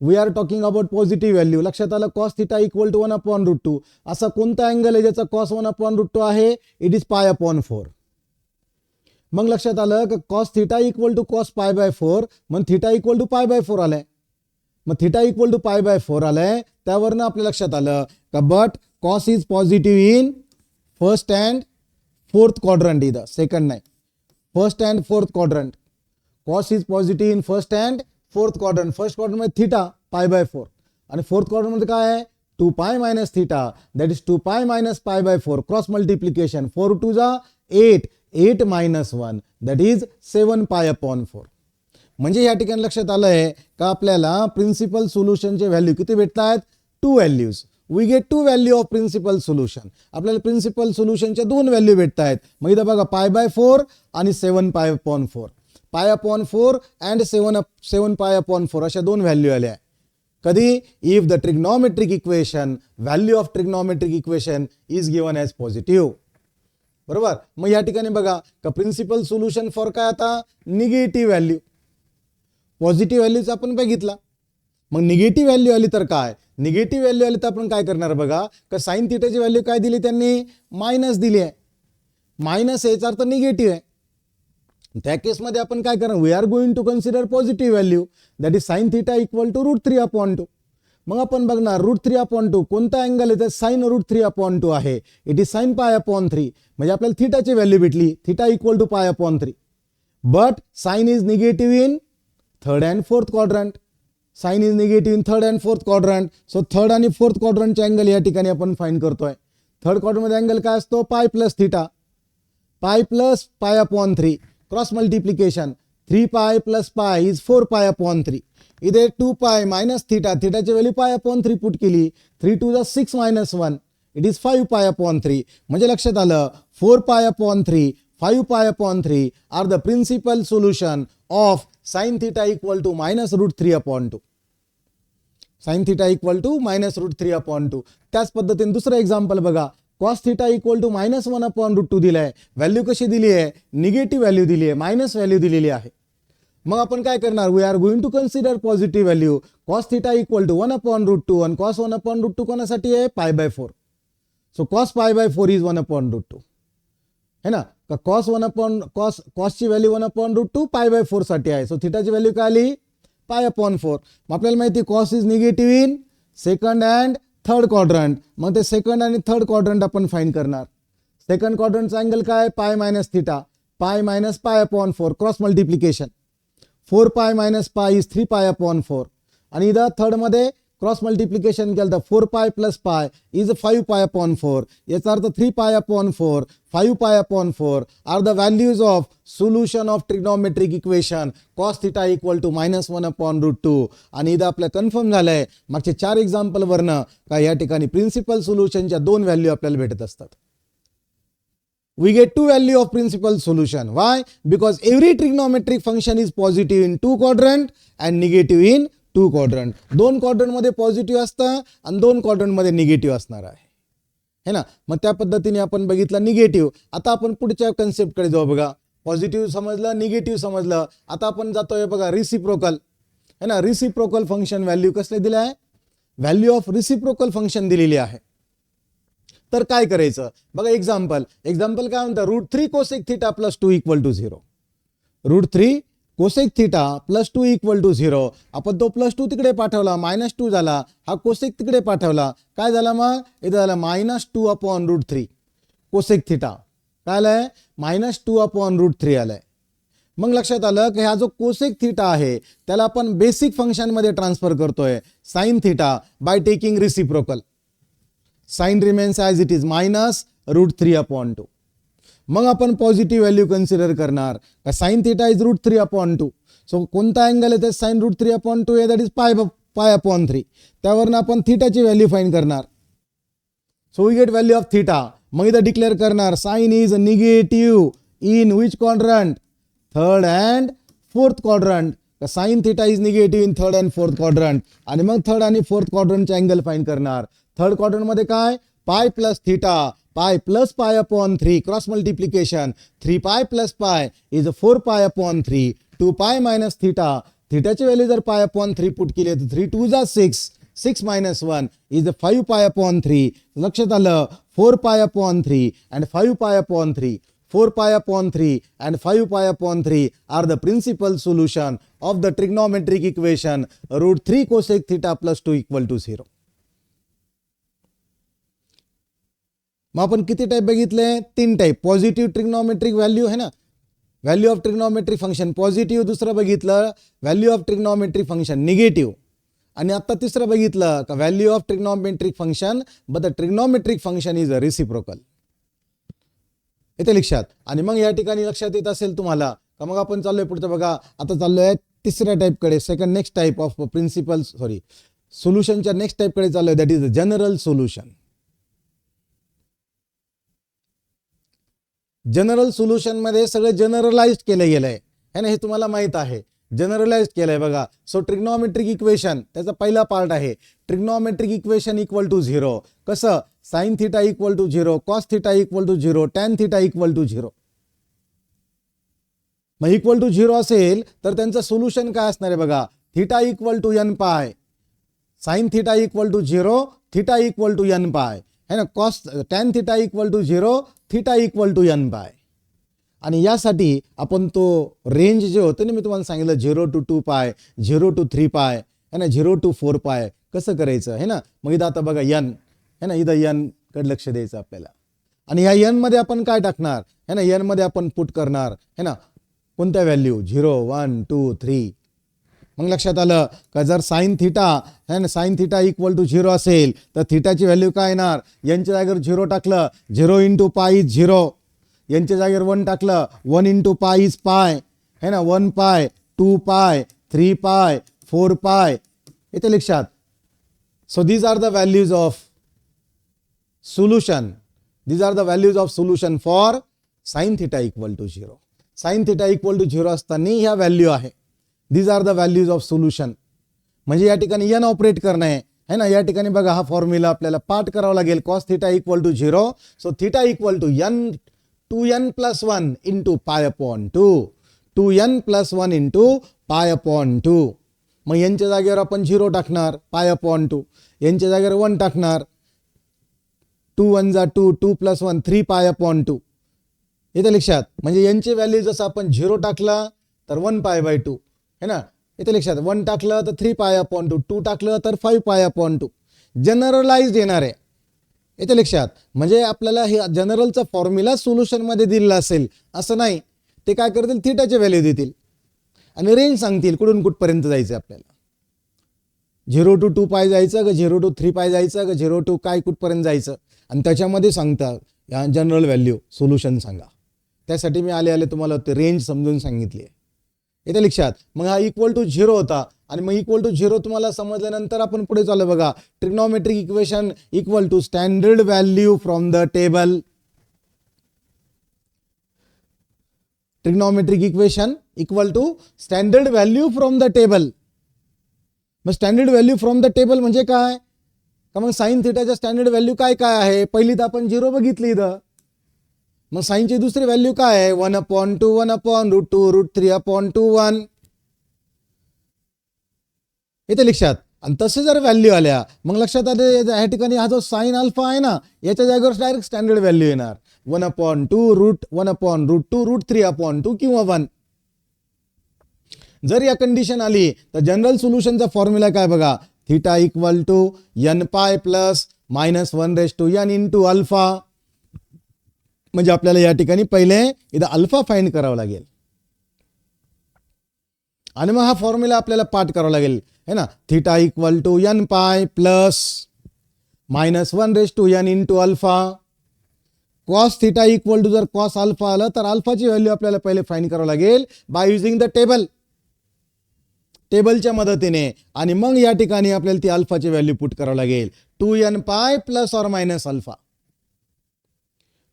We are talking about positive value. लक्षात आलं कॉस थीटा इक्वल टू 1/√2. असा कोणता अँगल आहे ज्याचा कॉस 1/√2 आहे, इट इज π/4. मग लक्षात आलं की cos theta equal to cos π/4, मग थीटा इक्वल टू π/4 आलाय. मग थीटा इक्वल टू π/4 आलाय, त्यावरनं आपल्या लक्षात आलं का but cos is positive in first and fourth quadrant, इथं सेकंड नाही, first and fourth quadrant. Cos is positive in first and fourth quadrant. First quadrant मध्ये थीटा π/4 आणि फोर्थ क्वाड्रंट मध्ये काय आहे 2π minus theta, that is 2π minus π/4. Cross multiplication 4 2 8, 8 minus 1 that is 7π/4. म्हणजे या ठिकाणी लक्षात आलंय का आपल्याला प्रिन्सिपल सोल्युशनचे व्हॅल्यू किती भेटतात? 2 values. We get 2 value of principal solution. आपल्याला प्रिन्सिपल सोल्युशनच्या 2 व्हॅल्यू भेटत आहेत. मग इथं बघा π/4 आणि 7π/4. π/4 अँड 7π/4 अशा 2 व्हॅल्यू आल्या. कधी? If the trigonometric equation, value of trigonometric equation is given as positive. बरोबर. मग या ठिकाणी बघा का प्रिन्सिपल सोल्युशन फॉर काय आता? Negative value. पॉझिटिव्ह व्हॅल्यूचा आपण बघितला. मग निगेटिव्ह व्हॅल्यू आली तर काय? निगेटिव्ह व्हॅल्यू आली तर आपण काय करणार बघा का साइन थिटाची व्हॅल्यू काय दिली त्यांनी? मायनस दिली आहे. मायनस याचा अर्थ निगेटिव्ह आहे. त्या केसमध्ये आपण काय करणार? We are going to consider positive value that is sine theta equal to √3/2. मग आपण बघणार √3/2 कोणता अँगल आहे? तर साइन √3/2 आहे. It is sine π/3. म्हणजे आपल्याला थिटाची व्हॅल्यू भेटली. Theta equal to π/3. But sine is negative in third and fourth quadrant. Sine is negative in third and fourth quadrant. So third आणि फोर्थ क्वाड्रंटचे अँगल या ठिकाणी आपण फाइंड करतोय. थर्ड क्वाड्रंटमध्ये अँगल काय असतो? π + θ. π + π/3 क्रॉस मल्टिप्लिकेशन. 3π + π इज 4π/3. इथे 2π - θ. थिटाची व्हॅल्यू π/3 पुट केली. 3 × 2 = 6 - 1. It is 5π/3. म्हणजे लक्षात आलं 4π/3 5π/3 are the principal solution of sine theta equal to -√3/2. Sine theta equal to -√3/2. त्याच पद्धतीने दुसरं एक्झाम्पल बघा. कॉस थिटा इक्वल टू -1/√2 दिलाय. व्हॅल्यू कशी दिली आहे? निगेटिव्ह व्हॅल्यू दिली आहे. मायनस व्हॅल्यू दिलेली आहे. मग आपण काय करणार? We are going to consider positive value. Cos theta equal to 1/√2 आणि कॉस 1/√2 कोणासाठी आहे? π/4. सो कॉस π/4 इज 1/√2 है ना. कॉसची व्हॅल्यू 1/√2 π/4 साठी आहे. सो थिटाची व्हॅल्यू काय आली? π/4. मग आपल्याला माहिती cos is negative in second and third quadrant. मग ते सेकंड आणि थर्ड क्वाड्रंट आपण फाइंड करणार. सेकंड क्वाड्रंटचा अँगल काय? π - θ. π - π/4 क्रॉस मल्टिप्लिकेशन. 4π - π इज 3π/4. आणि इथं थर्ड मध्ये क्रॉस मल्टिप्लिकेशन केलं तर 4π + π इज 5π/4. याचा अर्थ 3π/4 5π/4 are the values of solution of trigonometric equation cos theta equal to -1/√2. आणि इथं आपल्याला कन्फर्म झालंय मागचे 4 एक्झाम्पल वरनं का या ठिकाणी प्रिन्सिपल सोल्युशनच्या 2 व्हॅल्यू आपल्याला भेटत असतात. We get 2 value of principal solution. Why? Because every trigonometric function is positive in 2 quadrant and negative in 2 quadrant. 2 quadrant मध्ये पॉझिटिव्ह असतं आणि 2 quadrant मध्ये निगेटिव्ह असणार आहे है ना. मग त्या पद्धतीने आपण बघितलं निगेटिव्ह. आता आपण पुढच्या कन्सेप्टकडे जाऊ बघा. पॉझिटिव्ह समजलं, निगेटिव्ह समजलं. आता आपण जातोय बघा रिसिप्रोकल है ना. रिसिप्रोकल फंक्शन व्हॅल्यू कसले दिले आहे? व्हॅल्यू ऑफ रिसिप्रोकल फंक्शन दिलेली आहे. तर काय करायचं बघा. एक्झाम्पल काय म्हणतं? √3 कोसेक थिटा + 2 = 0. √3 cosec theta + 2 = 0. आपण तो +2 तिकडे पाठवला, -2 झाला. हा कोसेक तिकडे पाठवला, काय झाला? मग इथं झाला -2/√3 कोसेक थिटा. काय आलाय? -2/√3 आलाय. मग लक्षात आलं की हा जो कोसेक थिटा आहे त्याला आपण बेसिक फंक्शन मध्ये ट्रान्सफर करतोय sine theta by taking reciprocal. Sine remains as it is -√3/2. मग आपण पॉझिटिव्ह व्हॅल्यू कन्सिडर करणार का साइन थिटा इज √3/2. सो कोणता अँगल आहे? तर साइन √3/2 आहे, दॅट इज π/3. त्यावरून आपण थिटाची व्हॅल्यू फाइंड करणार. So we get value of theta. मग इथं डिक्लेअर करणार sine is negative in which quadrant? Third and fourth quadrant. Sine theta is negative in third and fourth quadrant. आणि मग थर्ड आणि फोर्थ क्वाड्रंटचे अँगल फाइंड करणार. थर्ड क्वाड्रंट मध्ये काय? π + θ. π + π/3 क्रॉस मल्टिप्लिकेशन. 3π + π इज 4π/3. 2π - θ. थिटाची व्हॅल्यू जर π/3 पुट केली तर 3 × 2 = 6. 6 - 1 इज 5π/3. लक्षात आलं 4π/3 and 5π/3. 4π/3 and 5π/3 are the principal solution of the trigonometric equation √3 cosec theta + 2 = 0. मग आपण किती टाइप बघितले? 3 टाइप. पॉझिटिव्ह ट्रिग्नॉमेट्रिक व्हॅल्यू है ना, value of trigonometric function positive. दुसरं बघितलं value of trigonometric function negative. आणि आता तिसरं बघितलं का value of trigonometric function but the trigonometric function is a reciprocal. इथे लक्षात. आणि मग या ठिकाणी लक्षात येत असेल तुम्हाला का मग आपण चाललोय पुढचं बघा. आता चाललोय तिसऱ्या टाईपकडे second next type of principal सोल्युशनच्या नेक्स्ट टाईपकडे चाललोय, that is the general solution. General solution मध्ये सगळं जनरलाइज केलं गेलंय है ना, हे तुम्हाला माहित आहे. जनरलाइज केलंय बघा. सो ट्रिग्नॉमेट्रिक इक्वेशन त्याचा पहिला पार्ट आहे. Trigonometric equation equal to 0. कसं? Sine theta equal to 0, cos theta equal to 0, tan theta equal to 0. मग इक्वल टू 0 असेल तर त्यांचं सोल्युशन काय असणार आहे बघा. Theta equal to n pi, sine theta equal to 0, theta equal to n pi है ना. Cos tan theta equal to 0, theta equal to n pi. आणि यासाठी आपण तो रेंज जे होतं ना, मी तुम्हाला सांगितलं 0 to 2 पाय, 0 to 3 पाय है ना, 0 to 4 पाय कसं करायचं है ना. मग इथं आता बघा एन है ना, इथं एन कडे लक्ष द्यायचं आपल्याला. आणि या एन मध्ये आपण काय टाकणार है ना, एन मध्ये आपण पुट करणार है ना कोणत्या व्हॅल्यू 0, 1, 2, 3. मग लक्षात आलं का जर साइन थिटा है ना, साइन थिटा इक्वल टू 0 असेल तर थिटाची व्हॅल्यू काय येणार. यांच्या जागेवर 0 टाकलं 0 इंटू पाय इज 0, यांच्या जागेवर 1 टाकलं 1 इंटू पाय इज पाय है ना, 1 पाय, 2 पाय, 3 पाय, 4 पाय. येते लक्षात. So these are the values of solution. These are the values of solution for sine theta equal to 0. Sine theta equal to 0 असताना ह्या व्हॅल्यू आहे. These are the values of solution. म्हणजे या ठिकाणी एन ऑपरेट करणं आहे ना. या ठिकाणी बघा हा फॉर्म्युला आपल्याला पाठ करावा लागेल. Cos theta equal to 0, so theta equal to n 2n plus 1 into pi upon 2, 2n plus 1 into pi upon 2. मग यांच्या जागेवर आपण 0 टाकणार pi upon 2, यांच्या जागेवर 1 टाकणार 2 1 जा 2, 2 plus 1 3 pi upon 2. येते लक्षात. म्हणजे यांची व्हॅल्यू जसं आपण 0 टाकला तर 1 pi by 2 है ना. येते लक्षात. 1 टाकलं तर 3 pi upon 2, 2 टाकलं तर 5 pi upon 2. जनरलाइज येणार आहे. येते लक्षात. म्हणजे आपल्याला हे जनरलचा फॉर्म्युला सोल्युशन मध्ये दिलेला असेल असं नाही. ते काय करतील थिटाचे व्हॅल्यू देतील आणि रेंज सांगतील कुठून कुठपर्यंत जायचं आपल्याला. 0 to 2 पाय जायचं का 0 to 3 पाय जायचं का 0 to काय कुठपर्यंत जायचं आणि त्याच्यामध्ये सांगतात या जनरल व्हॅल्यू सोल्युशन सांगा. त्यासाठी मी आले तुम्हाला ते रेंज समजून सांगितली. येते लक्षात. मग हा इक्वल टू 0 होता आणि मग इक्वल टू 0 तुम्हाला समजल्यानंतर आपण पुढे चालू बघा. Trigonometric equation equal to standard value from the table. Trigonometric equation equal to standard value from the table. मग standard value from the table म्हणजे काय का मग साइन थिटाच्या स्टँडर्ड व्हॅल्यू काय काय आहे. पहिली तर आपण 0 बघितली इथं. मग साइनची दुसरी व्हॅल्यू काय आहे 1/2, 1/√2, √3 upon 2, 1. येते लक्षात. आणि तसे जर व्हॅल्यू आल्या मग लक्षात आले या ठिकाणी हा जो साइन अल्फा आहे ना याच्या जागेवर डायरेक्ट स्टँडर्ड व्हॅल्यू येणार 1/2 1/√2 √3 upon 2 किंवा 1. जर या कंडिशन आली तर जनरल सोल्युशनचा फॉर्म्युला काय बघा. Theta equal to n pi plus -1/n into alpha. म्हणजे आपल्याला या ठिकाणी पहिले इथं अल्फा फाइंड करावा लागेल आणि मग हा फॉर्म्युला आपल्याला पाठ करावा लागेल है ना. Theta equal to n pi plus -1/n into alpha. Cos theta equal to जर कॉस अल्फा आलं तर अल्फाची व्हॅल्यू आपल्याला पहिले फाइंड करावं लागेल बाय युजिंग द टेबल. टेबलच्या मदतीने. आणि मग या ठिकाणी आपल्याला ती अल्फाची व्हॅल्यू पुट करावं लागेल 2n पाय plus or minus alpha.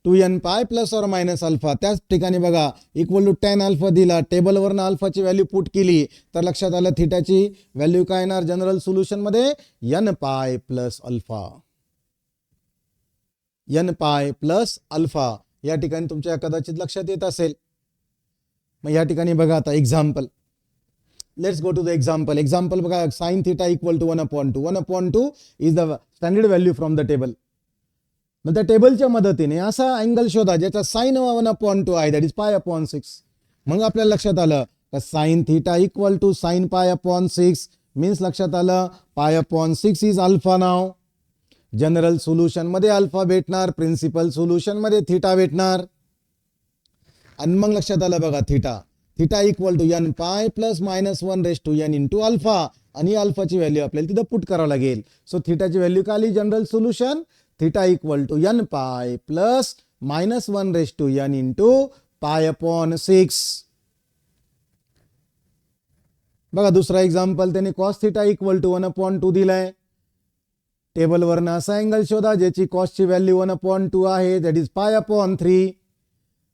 2n पाय प्लस ऑर मायनस अल्फा. त्याच ठिकाणी बघा इक्वल टू tan अल्फा दिला. टेबलवरनं अल्फाची व्हॅल्यू पुट केली तर लक्षात आलं थिटाची व्हॅल्यू काय येणार जनरल सोल्युशन मध्ये n pi plus alpha. n pi plus alpha या ठिकाणी तुमच्या कदाचित लक्षात येत असेल. मग या ठिकाणी बघा आता example. Let's go to the example. Example बघा sine theta equal to 1/2. 1/2 is the standard value from the table. मग त्या टेबलच्या मदतीने असा अँगल शोधा ज्याचा साइन 1/2 आहे दॅट इज π/6. मग आपल्याला लक्षात आलं का sine theta equal to sine π/6 means लक्षात आलं π/6 इज अल्फा. नाव जनरल सोल्युशन मध्ये अल्फा भेटणार, प्रिन्सिपल सोल्युशन मध्ये थिटा भेटणार. आणि मग लक्षात आलं बघा theta equal to n pi plus -1/n into alpha. आणि अल्फाची व्हॅल्यू आपल्याला तिथं पुट करावं लागेल. सो थिटाची व्हॅल्यू काय आली general solution theta equal to n pi plus -1/n into π/6. बघा दुसरा एक्झाम्पल, त्यांनी कॉस थिटा इक्वल टू 1/2 दिलाय. टेबलवरनं असा अँगल शोधा ज्याची कॉसची व्हॅल्यू 1/2 आहे, दॅट इज π/3.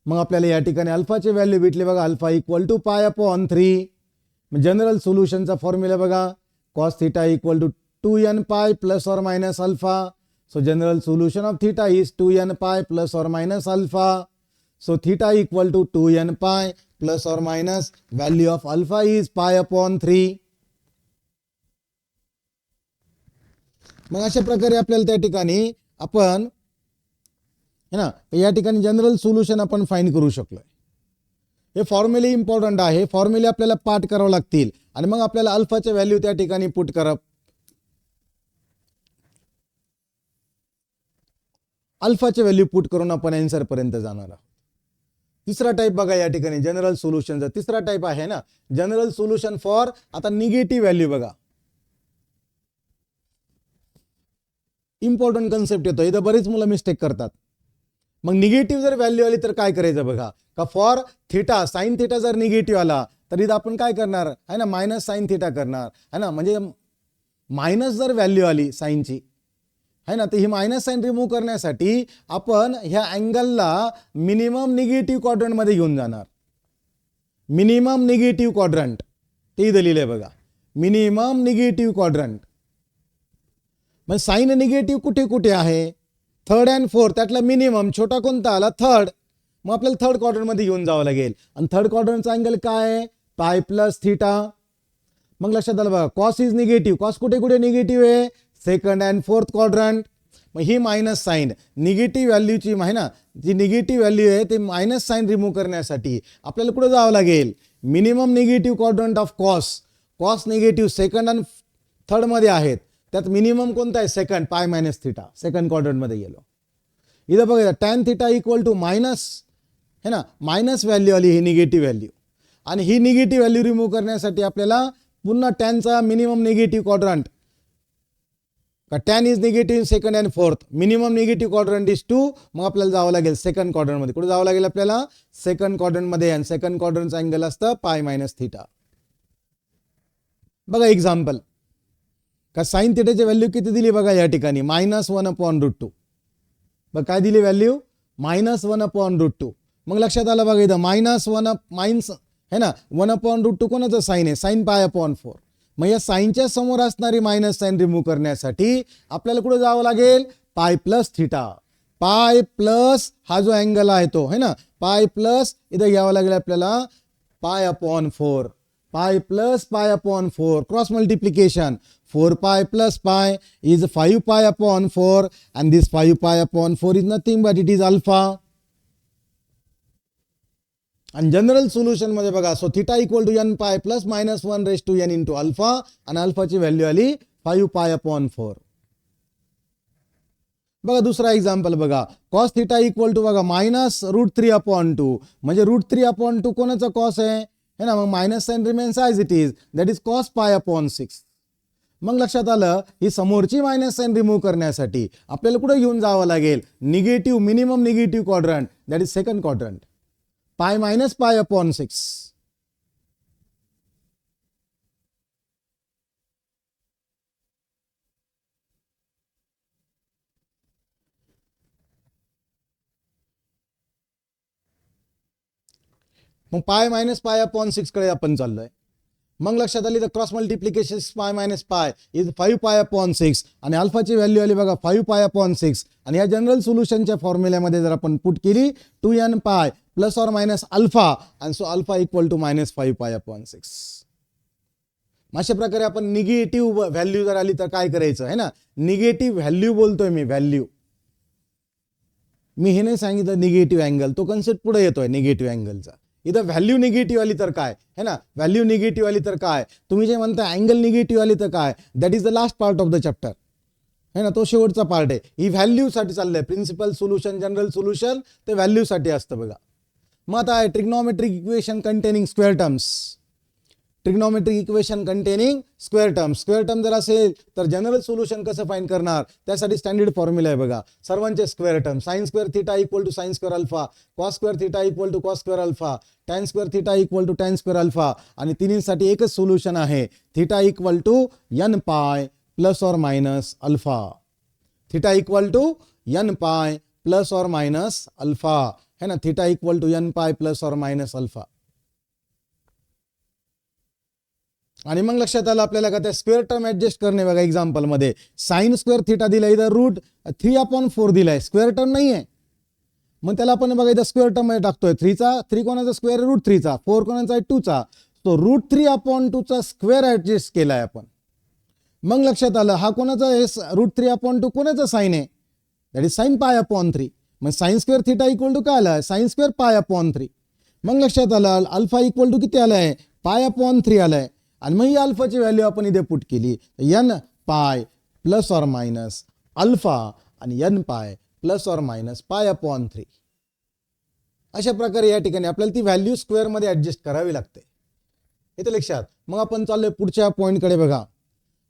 मग आपल्याला या ठिकाणी अल्फाची व्हॅल्यू भेटली बघा, अल्फा इक्वल टू π/3. जनरल सोल्युशनचा फॉर्म्युला बघा, cos theta equal to 2nπ plus or minus alpha. So general solution of theta is 2nπ plus or minus alpha. So theta equal to 2nπ plus or minus value of alpha is π/3. मग अशा प्रकारे आपल्याला त्या ठिकाणी आपण है ना, या ठिकाणी जनरल सोल्युशन आपण फाइंड करू शकलो. हे फॉर्म्युले इम्पॉर्टंट आहे, फॉर्म्युले आपल्याला पाठ करावं लागतील आणि मग आपल्याला अल्फाचे व्हॅल्यू त्या ठिकाणी पुट करा. अल्फाचे व्हॅल्यू पुट करून आपण आन्सर पर्यंत जाणार आहोत. तिसरा टाइप बघा या ठिकाणी जनरल सोल्युशनचा तिसरा टाइप आहे ना, जनरल सोल्युशन फॉर आता निगेटिव्ह व्हॅल्यू. बघा इम्पॉर्टंट कन्सेप्ट येतो, इथं बरेच मुलं मिस्टेक करतात. मग निगेटिव्ह जर व्हॅल्यू आली तर काय करायचं बघा, का फॉर थिटा साइन थिटा जर निगेटिव्ह आला तर इथं आपण काय करणार आहे ना, मायनस साइन थिटा करणार है ना. म्हणजे मायनस जर व्हॅल्यू आली साइनची है ना, तर ही मायनस साइन रिमूव्ह करण्यासाठी आपण ह्या अँगलला मिनिमम निगेटिव्ह क्वाड्रंटमध्ये घेऊन जाणार. मिनिमम निगेटिव्ह क्वाड्रंट ते इथं लिहिलंय बघा, मिनिमम निगेटिव्ह क्वाड्रंट. मग साइन निगेटिव्ह कुठे कुठे आहे, थर्ड अँड फोर्थ, त्यातला मिनिमम छोटा कोणता आला, थर्ड. मग आपल्याला थर्ड क्वाड्रंटमध्ये घेऊन जावं लागेल आणि थर्ड क्वाड्रंटचा अँगल काय आहे, π+θ. मग लक्षात आलं बघा, कॉस इज निगेटिव्ह, कॉस कुठे कुठे निगेटिव्ह आहे, सेकंड अँड फोर्थ क्वाड्रंट. मग ही मायनस साइन निगेटिव्ह व्हॅल्यूची आहे ना, जी निगेटिव्ह व्हॅल्यू आहे ते मायनस साइन रिमूव्ह करण्यासाठी आपल्याला कुठे जावं लागेल, minimum negative quadrant of cos. Cos negative second आणि थर्ड मध्ये आहेत, त्यात मिनिमम कोणता आहे, सेकंड, π-θ, सेकंड क्वाड्रंटमध्ये गेलो. इथं बघा tan theta equal to minus है ना, मायनस व्हॅल्यू आली ही निगेटिव्ह व्हॅल्यू, आणि ही निगेटिव्ह व्हॅल्यू रिमूव्ह करण्यासाठी आपल्याला पुन्हा टॅनचा मिनिमम निगेटिव्ह क्वाड्रंट, का tan is negative in second and fourth, minimum negative quadrant is 2. मग आपल्याला जावं लागेल सेकंड क्वाड्रंटमध्ये. कुठे जावं लागेल आपल्याला, सेकंड क्वाड्रंटमध्ये, आणि सेकंड क्वाड्रंटचा अँगल असतं π-θ. बघा एक्झाम्पल, का साइन थिटाची व्हॅल्यू किती दिली बघा या ठिकाणी, -1/√2. बघ काय दिली व्हॅल्यू, -1/√2. मग लक्षात आलं बघा इथं मायनस है ना, 1/√2 कोणाचं साइन आहे, साइन π/4. मग या साइनच्या समोर असणारी मायनस साइन रिमूव्ह करण्यासाठी आपल्याला कुठे जावं लागेल, π+θ. पाय प्लस हा जो अँगल आहे तो है ना, पाय प्लस इथं घ्यावं लागेल आपल्याला π/4. Pi plus π/4 cross multiplication, 4π plus pi is 5π/4 and this 5π/4 is nothing but it is alpha. आणि जनरल सोल्युशन मध्ये बघा, so theta equal to nπ plus -1/n into alpha, आणि अल्फाची व्हॅल्यू आली 5π/4. बघा दुसरा एक्झाम्पल बघा, कॉस थिटा इक्वल टू बघा -√3/2, म्हणजे √3/2 कोणाचा कॉस आहे है ना, मग minus sine remains as it is, that is cos π/6. मग लक्षात आलं, ही समोरची मायनस साइन रिमूव्ह करण्यासाठी आपल्याला कुठे घेऊन जावं लागेल, negative minimum negative quadrant, that is second quadrant, pi minus π/6. मग पाय मायनस π/6 कडे आपण चाललोय. मग लक्षात आली तर cross multiplication pi minus pi is 5π/6 आणि अल्फाची व्हॅल्यू आली बघा 5π/6. आणि या जनरल सोल्युशनच्या फॉर्म्युल्यामध्ये जर आपण पुट केली 2nπ plus or minus alpha, आणि सो अल्फा इक्वल टू -5π/6. अशा प्रकारे आपण निगेटिव्ह व्हॅल्यू जर आली तर काय करायचं है ना, निगेटिव्ह व्हॅल्यू बोलतोय मी, व्हॅल्यू, मी हे नाही सांगितलं निगेटिव्ह अँगल, तो कन्सेप्ट पुढे येतोय निगेटिव्ह अँगलचा. इथं व्हॅल्यू निगेटिव्ह आली तर काय है ना, व्हॅल्यू निगेटिव्ह आली तर काय, तुम्ही जे म्हणता अँगल निगेटिव्ह आली तर काय, that is the last part of the chapter है ना, तो शेवटचा पार्ट आहे. ही व्हॅल्यू साठी चाललंय, प्रिन्सिपल सोल्युशन जनरल सोल्युशन ते व्हॅल्यू साठी असतं बघा. मग आता trigonometric equation containing square terms, trigonometric equation containing square term जर असेल तर जनरल सोल्युशन कसं फाइंड करणार, त्यासाठी स्टँडर्ड फॉर्म्युला आहे बघा, सर्वांचे square term, sine square theta equal to sine square alpha, cos square theta equal to cos square alpha, tan square theta equal to tan square alpha, आणि तिन्हीसाठी एकच सोल्युशन आहे, theta equal to n pi plus और minus alpha, theta equal to n pi plus और मायनस अल्फा, है ना, theta equal to n pi plus और मायनस अल्फा. आणि मग लक्षात आलं आपल्याला का त्या स्क्वेअर टर्म ऍडजस्ट करणे बघा. एक्झाम्पल मध्ये साइन स्क्वेअर थीटा दिला, इथं रूट 3/4 दिलाय, स्क्वेअर टर्म नाही आहे, मग त्याला आपण बघा इथं स्क्वेअर टर्म मध्ये टाकतोय, 3 कोणाचा स्क्वेअर, रूट 3चा, 4 कोणाचा आहे 2चा, तो रूट 3/2चा स्क्वेअर ऍडजस्ट केलाय आपण. मग लक्षात आलं हा कोणाचा आहे, रूट 3/2 कोणाचा साइन आहे, दॅट इज साइन π/3. मग sine square theta equal to काय आलाय, साइन स्क्वेअर π/3. मग लक्षात आलं अल्फा इक्वल टू किती आलाय, π/3 आलाय, आणि मग ही अल्फाची व्हॅल्यू आपण इथे पुट केली, n पाय प्लस और मायनस अल्फा आणि n पाय प्लस और मायनस π/3. अशा प्रकारे या ठिकाणी आपल्याला ती व्हॅल्यू स्क्वेअर मध्ये ऍडजस्ट करावी लागते, इथे लक्षात. मग आपण चाललोय पुढच्या पॉईंटकडे बघा.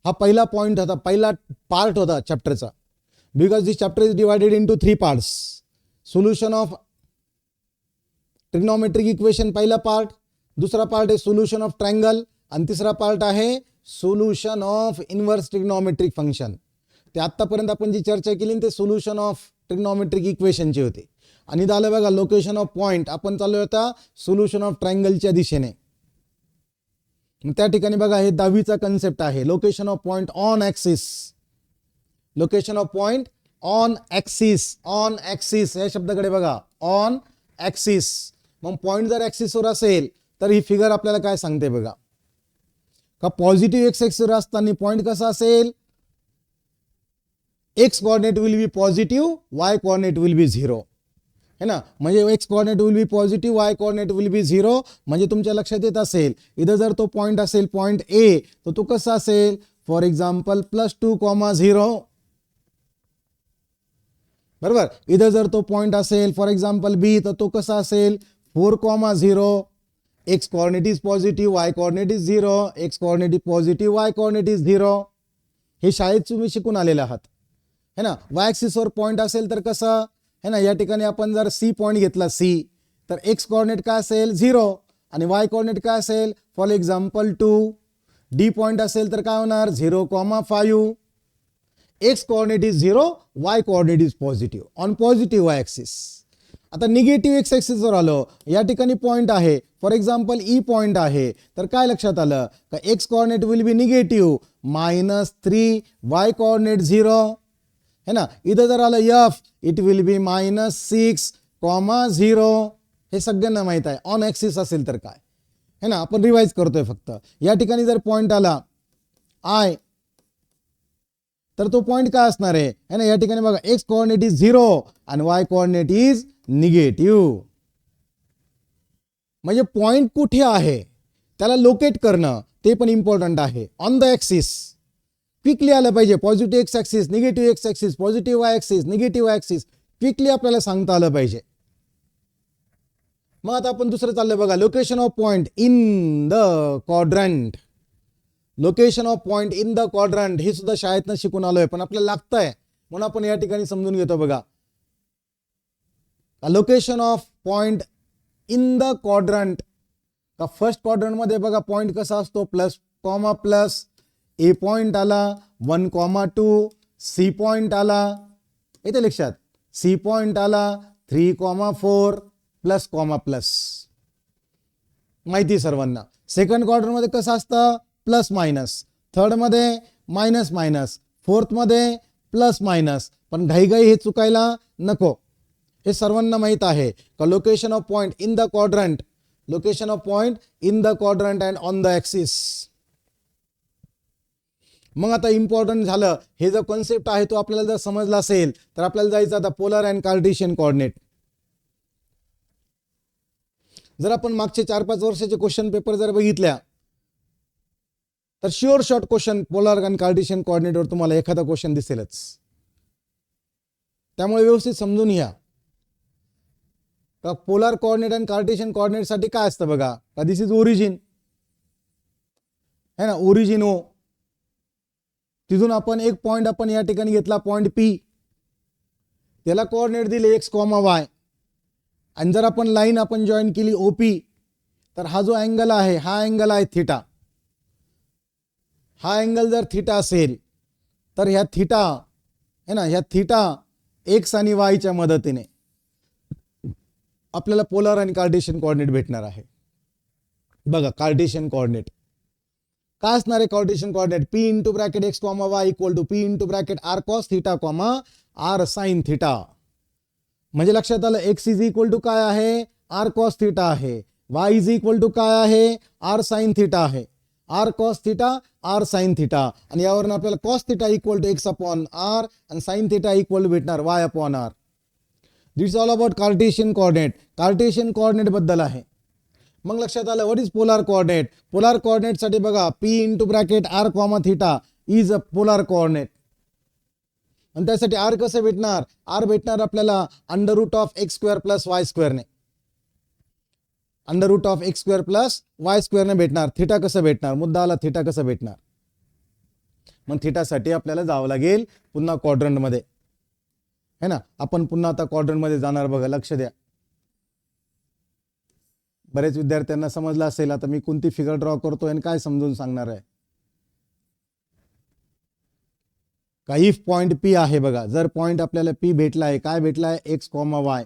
हा पहिला पॉईंट होता, पहिला पार्ट होता चॅप्टरचा, because this chapter is divided into 3 parts. Solution of trigonometric equation पहिला पार्ट, दुसरा पार्ट आहे सोल्युशन ऑफ ट्रायंगल, आणि तिसरा पार्ट आहे solution of inverse trigonometric function. ते आतापर्यंत आपण जी चर्चा केली ते सोल्युशन ऑफ ट्रिग्नोमेट्रिक इक्वेशनचे होते. आणि झालं बघा लोकेशन ऑफ पॉइंट, आपण चालू होता सोल्युशन ऑफ ट्रायंगलच्या दिशेने. त्या ठिकाणी बघा हे 10वीचा कन्सेप्ट आहे, location of point on axis, location of point on axis, on axis या शब्दाकडे बघा, ऑन ऍक्सिस. मग पॉइंट जर ऍक्सिसवर असेल तर ही फिगर आपल्याला काय सांगते बघा, का पॉझिटिव्ह एक्स एक्सिसवर असताना पॉइंट कसा असेल, x coordinate will be positive, Y coordinate will be 0, है ना. म्हणजे x coordinate will be positive, Y coordinate will be 0. म्हणजे तुमच्या लक्षात येत असेल इथं जर तो पॉइंट असेल पॉइंट ए, तर तो कसा असेल, फॉर एक्झाम्पल +2,0, बरोबर. इथं जर तो पॉइंट असेल फॉर एक्झाम्पल बी, तर तो कसा असेल 4,0. X coordinate is positive, Y coordinate is 0, x coordinate is positive, Y coordinate is 0. हे शाळेत तुम्ही शिकून आलेले आहात, है ना. वाय ॲक्सिसवर पॉइंट असेल तर कसं, है ना, या ठिकाणी आपण जर सी पॉइंट घेतला सी, तर एक्स कोऑर्डिनेट काय असेल 0, आणि वाय कोऑर्डिनेट काय असेल फॉर एक्झाम्पल 2. डी पॉइंट असेल तर काय होणार 0,5. X coordinate is 0, Y coordinate is positive on positive Y axis. आता निगेटिव्ह एक्स ॲक्सिसवर आलो, या ठिकाणी पॉइंट आहे फॉर एक्झाम्पल ई पॉइंट आहे, तर काय लक्षात आलं का x coordinate will be negative -3, Y coordinate 0, है ना. इथं जर आलं एफ, इट विल बी -6,0. हे सगळ्यांना माहित आहे ऑन ॲक्सिस असेल तर काय, है ना. आपण रिवाइज करतोय फक्त. या ठिकाणी जर पॉइंट आला आय, तर तो पॉइंट काय असणार आहे, है ना. या ठिकाणी बघा एक्स कोऑर्डिनेट इज 0 आणि वाय कोऑर्डिनेट इज निगेटिव्ह. म्हणजे पॉइंट कुठे आहे त्याला लोकेट करणं ते पण इम्पॉर्टंट आहे. ऑन द ॲक्सिस क्विकली आलं पाहिजे, positive x axis, negative x axis, positive Y axis, negative Y axis, quickly आपल्याला सांगता आलं पाहिजे. मग आता आपण दुसरं चाललंय बघा, location of point in the quadrant. Location of point in the quadrant हे सुद्धा शाळेतनं शिकून आलोय, पण आपल्याला लागतंय म्हणून आपण या ठिकाणी समजून घेतो बघा. Location of point in the quadrant, का फर्स्ट क्वाड्रंट मध्ये बघा पॉइंट कसा असतो प्लस कॉमा प्लस, ए पॉइंट आला 1,2, सी पॉइंट आला, येते लक्षात, सी पॉइंट आला 3,4 प्लस कॉमा प्लस, माहिती सर्वांना. सेकंड क्वाड्रंट मध्ये कसं असतं प्लस मायनस, थर्ड मध्ये मायनस मायनस, फोर्थ मध्ये प्लस मायनस. पण घाईघाई हे चुकायला नको, हे सर्वांना माहित आहे का location of point in the quadrant, location of point in the quadrant and on the axis. मग आता इम्पॉर्टंट झालं, हे जो कॉन्सेप्ट आहे तो आपल्याला जर समजला असेल तर आपल्याला जायचं आता पोलर अँड कार्टेशियन कोऑर्डिनेट. जर आपण मागचे 4-5 वर्षाचे क्वेश्चन पेपर जर बघितल्या तर sure short question polar and cartesian कोऑर्डिनेटवर तुम्हाला एखादा क्वेश्चन दिसेलच. त्यामुळे व्यवस्थित समजून घ्या का polar coordinate and Cartesian coordinate साठी काय असतं बघा, का दिस इज ओरिजिन, है ना, ओरिजिन ओ, तिथून आपण एक पॉइंट आपण या ठिकाणी घेतला पॉइंट पी, त्याला कोऑर्डिनेट दिले एक्स कॉमा वाय, आणि जर आपण लाईन आपण जॉईन केली ओपी, तर हा जो अँगल आहे हा अँगल आहे थिटा. हा अँगल जर थिटा असेल तर ह्या थिटा है ना, ह्या थिटा एक्स आणि वायच्या मदतीने आपल्याला पोलर आणि कार्टेशियन कोऑर्डिनेट भेटणार आहे. बघा कार्टेशियन कोऑर्डिनेट काय असणार आहे? Cartesian coordinate P into bracket x comma y equal to P into bracket r cos theta comma r sine theta. म्हणजे लक्षात आलं, एक्स इज इक्वल टू काय आहे? आर कॉस थिटा आहे. वाय इज इक्वल टू काय आहे? आर साइन थिटा आहे. R cos theta r sine theta, आणि यावरून आपल्याला cos theta equal to x upon r आणि साइन थिटा इक्वल टू भेटणार Y upon R. That's all about cartesian coordinate. Cartesian coordinate बद्दल आहे. मग लक्षात आलं what is polar coordinate. Polar coordinate साठी बघा P into bracket R comma theta is a polar coordinate, आणि त्यासाठी आर कसं भेटणार? आर भेटणार आपल्याला under root of x square plus Y स्क्वेअरने, under root of x square plus Y स्क्वेअरने भेटणार. थिटा कसं भेटणार? मुद्दा आला, थिटा कसं भेटणार? मग थिटासाठी आपल्याला जावं लागेल पुन्हा क्वाड्रंट मध्ये, है ना. आपण पुन्हा आता क्वाड्रंट मध्ये जाणार. बघा लक्ष द्या, बरेच विद्यार्थ्यांना समजलं असेल आता मी कोणती फिगर ड्रॉ करतोय आणि काय समजून सांगणार आहे. काही पॉइंट पी आहे बघा, जर पॉइंट आपल्याला पी भेटला आहे, काय भेटला आहे? X comma Y.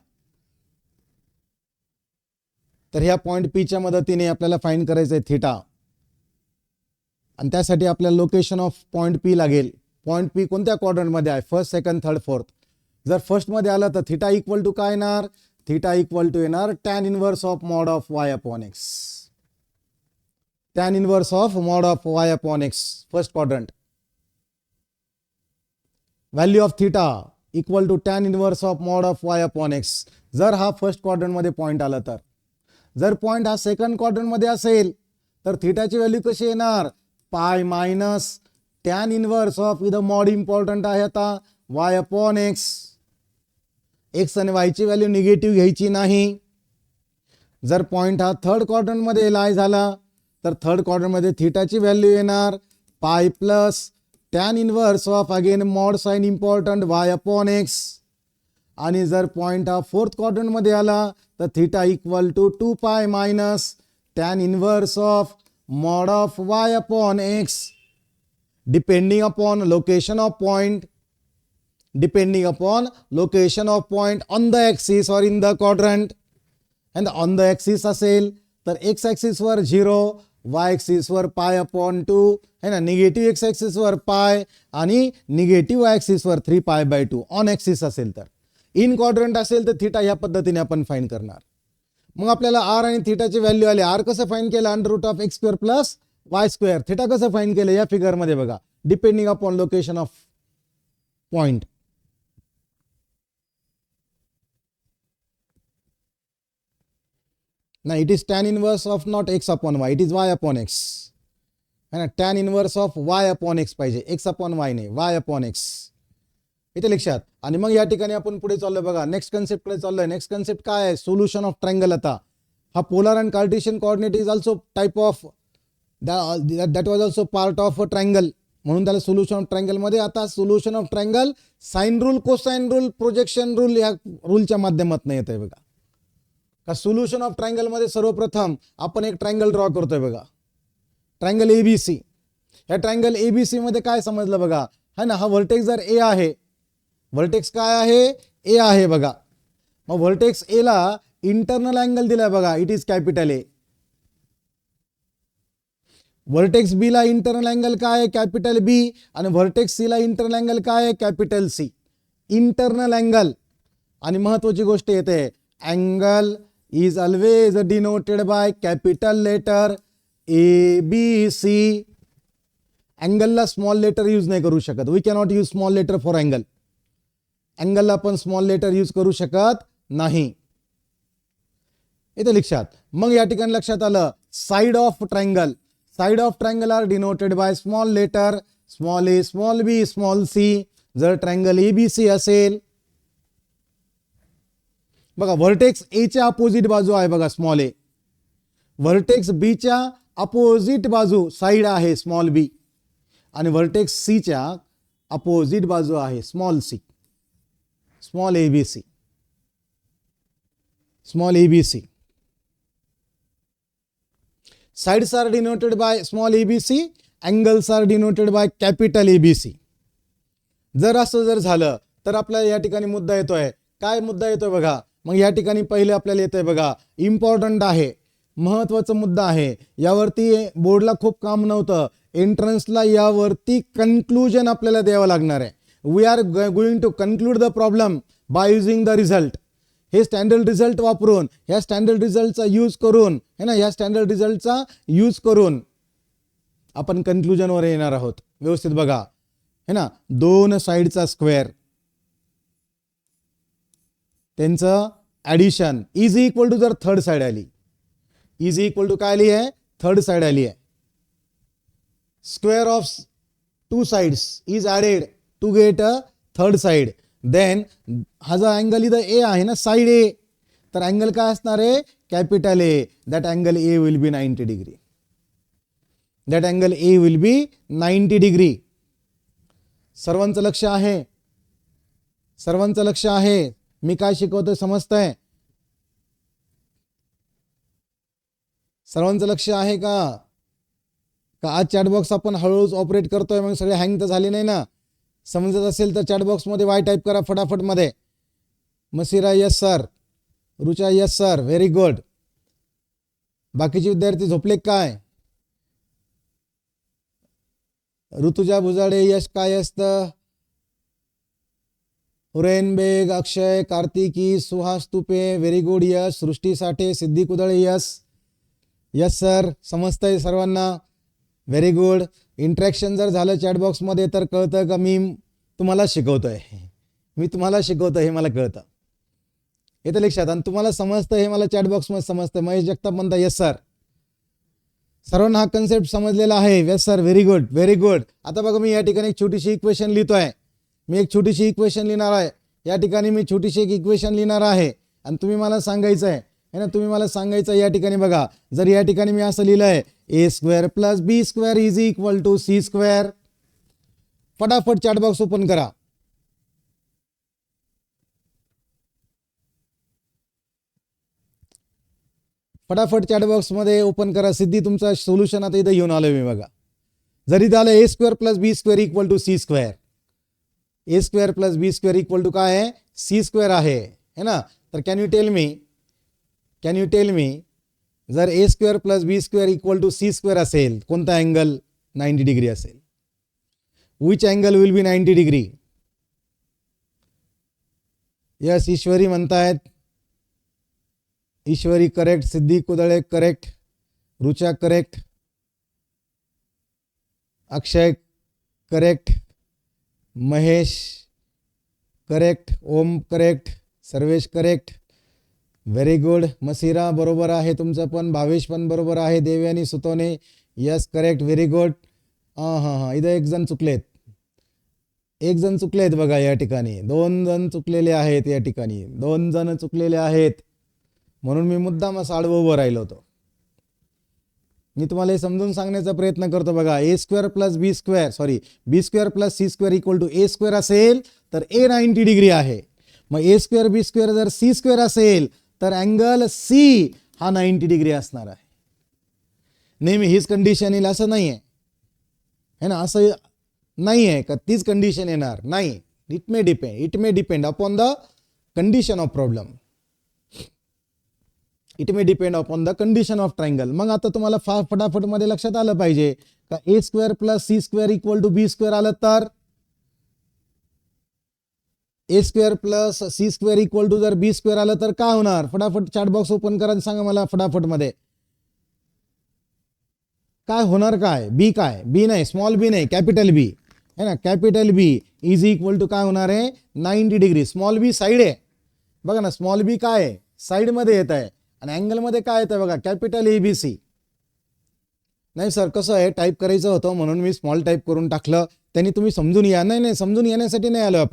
तर ह्या पॉइंट पी च्या मदतीने आपल्याला फाइंड करायचं आहे थिटा, आणि त्यासाठी आपल्याला लोकेशन ऑफ पॉइंट पी लागेल. पॉइंट पी कोणत्या क्वाड्रंट मध्ये आहे? First, second, third, fourth. जर फर्स्ट मध्ये आलं तर थिटा इक्वल टू काय येणार? थिटा इक्वल टू येणार tan inverse of mod of y upon x. Tan inverse of mod of y upon x, first quadrant. Value of theta equal to tan inverse of mod of y upon x. जर हा फर्स्ट क्वाड्रंट मध्ये पॉइंट आला तर. जर पॉइंट हा सेकंड क्वाड्रंट मध्ये असेल तर थिटाची व्हॅल्यू कशी येणार? Pi minus tan inverse of, इथं मॉड इम्पॉर्टंट आहे आता, वाय अपॉन एक्स. एक्स आणि वायची व्हॅल्यू निगेटिव्ह घ्यायची नाही. जर पॉइंट हा थर्ड क्वाड्रंट मध्ये लाय झाला तर थर्ड क्वाड्रंट मध्ये थिटाची व्हॅल्यू येणार pi plus tan inverse of again mod sine important y upon x. आणि जर पॉइंट हा फोर्थ क्वाड्रंट मध्ये आला तर theta equal to 2 pi minus tan inverse of mod of y upon x, depending upon location of point, depending upon location of point on the axis or in the quadrant. and on the axis असेल तर x axis वर 0, y axis वर पाय अपॉन 2 है ना, निगेटिव्ह x axis वर पाय आणि निगेटिव्ह y axis वर 3 पाय बाय 2 ऑन ॲक्सिस असेल तर. इन क्वाड्रंट असेल तर थिटा ह्या पद्धतीने आपण फाइंड करणार. मग आपल्याला आर आणि थिटाची व्हॅल्यू आली. आर कसं फाइंड केलं? Under root of x square plus y square. Theta कसं फाइंड केलं? या फिगर मध्ये बघा, depending upon location of point. Now it is tan inverse of not x upon y, it is y upon x. है ना, tan inverse of y upon x पाहिजे, x upon y नाही, y upon x. इथे लक्षात. आणि मग या ठिकाणी आपण पुढे चाललोय बघा, नेक्स्ट कन्सेप्ट कडे चाललोय. नेक्स्ट कन्सेप्ट काय आहे? Solution of triangle. आता हा polar and Cartesian coordinate is also type of that was also part of a triangle, म्हणून त्याला सोल्युशन ऑफ ट्रायंगल मध्ये. आता solution of triangle sine rule, cosine rule, projection rule या रूलच्या माध्यमातून येत आहे बघा. का सोल्युशन ऑफ ट्रायंगल मध्ये सर्वप्रथम आपण एक ट्रायंगल ड्रॉ करतोय बघा, ट्रायंगल एबीसी. या ट्रायंगल एबीसी मध्ये काय समजलं बघा, है ना. हा व्हर्टेक्स जर ए आहे, व्हर्टेक्स काय आहे? ए आहे बघा. मग व्हर्टेक्स ए ला इंटरनल अँगल दिलाय बघा, it is capital A. Vertex B ला इंटरनल अँगल काय आहे? Capital B. आणि व्हर्टेक्स सी ला इंटरनल अँगल काय आहे? Capital C. Internal angle. आणि महत्वाची गोष्ट येते, angle is always denoted by capital letter A, B, C. Angle ला स्मॉल लेटर यूज नाही करू शकत. We cannot use small letter for angle. Angle ला आपण स्मॉल लेटर यूज करू शकत नाही. इथे लक्षात. मग या ठिकाणी लक्षात आलं, side of triangle. Side of triangle are denoted by small letter small A, small b, small c. जर ट्रायंगल एबीसी असेल बघा, व्हर्टेक्स ए च्या अपोजिट बाजू आहे बघा स्मॉल ए, व्हर्टेक्स बी च्या अपोजिट बाजू साईड आहे स्मॉल बी आणि व्हर्टेक्स सीच्या अपोजिट बाजू आहे small c, small abc, small abc. Sides are denoted by small abc, angles are denoted by capital ABC. जर असं जर झालं तर आपल्याला या ठिकाणी मुद्दा येतोय. काय मुद्दा येतोय बघा. मग या ठिकाणी पहिले आपल्याला येतोय बघा, इम्पॉर्टंट आहे, महत्वाचा मुद्दा आहे. यावरती बोर्डला खूप काम नव्हतं, एंट्रन्सला यावरती कन्क्लुजन आपल्याला द्यावं लागणार आहे. We are going to conclude the problem by using the result. हे स्टँडर्ड रिझल्ट वापरून, ह्या स्टँडर्ड रिझल्टचा यूज करून, है ना, ह्या स्टँडर्ड रिझल्टचा यूज करून आपण कन्क्लुजनवर येणार आहोत. व्यवस्थित बघा, है ना. दोन साईडचा स्क्वेअर, त्यांचं ॲडिशन इज इक्वल टू, जर थर्ड साईड आली, इज इक्वल टू काय आली आहे, थर्ड साईड आली आहे. Square of two sides is added to get a third side. Then हा जो अँगल इथं ए आहे ना, साईड ए, तर अँगल काय असणार आहे, capital A. That angle A will be 90 degree. That angle A will be 90 degree. सर्वांचं लक्ष आहे, सर्वांचं लक्ष आहे. मी काय शिकवतोय समजतंय, सर्वांचं लक्ष आहे का? आज चॅटबॉक्स आपण हळूहळू ऑपरेट करतोय, मग सगळे हँग तर झाले नाही ना. समजत असेल तर चॅटबॉक्समध्ये वाय टाईप करा फटाफट मध्ये. Masira yes sir, Rucha yes sir, very good. बाकीचे विद्यार्थी झोपले काय? ऋतुजा भुजाडे यश काय असतं? Huren Baig, Akshay, Kartiki, Suhas Tupe, very good yes. Srushti Sathe, Siddhi Kudale yes. Yes sir, समजतंय सर्वांना, व्हेरी गुड. इंटरॅक्शन जर झालं चॅटबॉक्समध्ये तर कळतं का मी तुम्हाला शिकवतोय, मी तुम्हाला शिकवतोय हे मला कळतं, येतं लक्षात. आणि तुम्हाला समजतं हे मला चॅटबॉक्समध्ये समजतं. महेश जगताप म्हणता यस सर. सर्वांना हा कन्सेप्ट समजलेला आहे. Yes sir, very good, very good. आता बघा, मी या ठिकाणी एक छोटीशी इक्वेशन लिहितोय. मी एक छोटीशी इक्वेशन लिहिणार आहे या ठिकाणी. मी छोटीशी एक इक्वेशन लिहिणार आहे आणि तुम्ही मला सांगायचं आहे ना, तुम्ही मला सांगायचं या ठिकाणी बघा. जर या ठिकाणी मी असं लिहिलंय A square plus B square is equal to C square. फटाफट चॅटबॉक्स ओपन करा. फटाफट चॅटबॉक्स मध्ये ओपन करा. सिद्धी तुमचा सोल्युशन आता इथं घेऊन आलोय मी बघा. जरी झालं A square plus B square equal to C square. A square plus B square equal to काय आहे, सी स्क्वेअर आहे, है ना. तर कॅन यू टेल मी जर A square plus B square equal to C square असेल, कोणता अँगल 90 डिग्री असेल? Which angle will be 90 degree? Yes, Ishwari म्हणतायत. Ishwari correct, Siddhi Kudale correct, Rucha correct, Akshay correct, Mahesh correct, Om correct, Sarvesh correct, very good. Masira बरोबर आहे तुमचं पण, भावेश पण बरोबर आहे, Devyani Sutone yes correct, very good. हां इथं एक जण चुकलेत, एक जण चुकलेत बघा या ठिकाणी. 2 जण चुकलेले आहेत या ठिकाणी, 2 जण चुकलेले आहेत. म्हणून मी मुद्दाम असं आडवं उभं राहिलो होतो. मी तुम्हाला हे समजून सांगण्याचा प्रयत्न करतो बघा. A square plus B square, sorry, B square plus C square equal to A square असेल तर ए 90 डिग्री आहे. मग ए स्क्वेअर बी स्क्वेअर जर सी स्क्वेअर असेल तर अँगल सी हा 90 डिग्री असणार आहे. नेहमी हीच कंडिशन येईल असं नाही आहे, है ना. असं नाही आहे का तीच कंडिशन येणार नाही. It may depend upon the condition of problem. It may depend upon the condition of triangle. मग आता तुम्हाला फटाफट मध्ये लक्षात आलं पाहिजे का A square plus C square equal to B square आलं तर A square plus C square equal to जर बी स्क्वेअर आलं तर काय होणार? फटाफट चॅटबॉक्स ओपन करा आणि सांगा मला फटाफट मध्ये काय होणार. काय बी, काय बी नाही, स्मॉल बी नाही, कॅपिटल बी है ना. Capital B is equal to काय होणार आहे, 90 डिग्री. स्मॉल बी साईड आहे बघा ना, स्मॉल बी काय आहे, साईड मध्ये येत आहे. आणि अँगल मध्ये काय येतं बघा, कॅपिटल एबीसी. नाही सर, कसं आहे, टाईप करायचं होतं म्हणून मी स्मॉल टाईप करून टाकलं, त्यांनी तुम्ही समजून या. नाही, समजून येण्यासाठी नाही आलो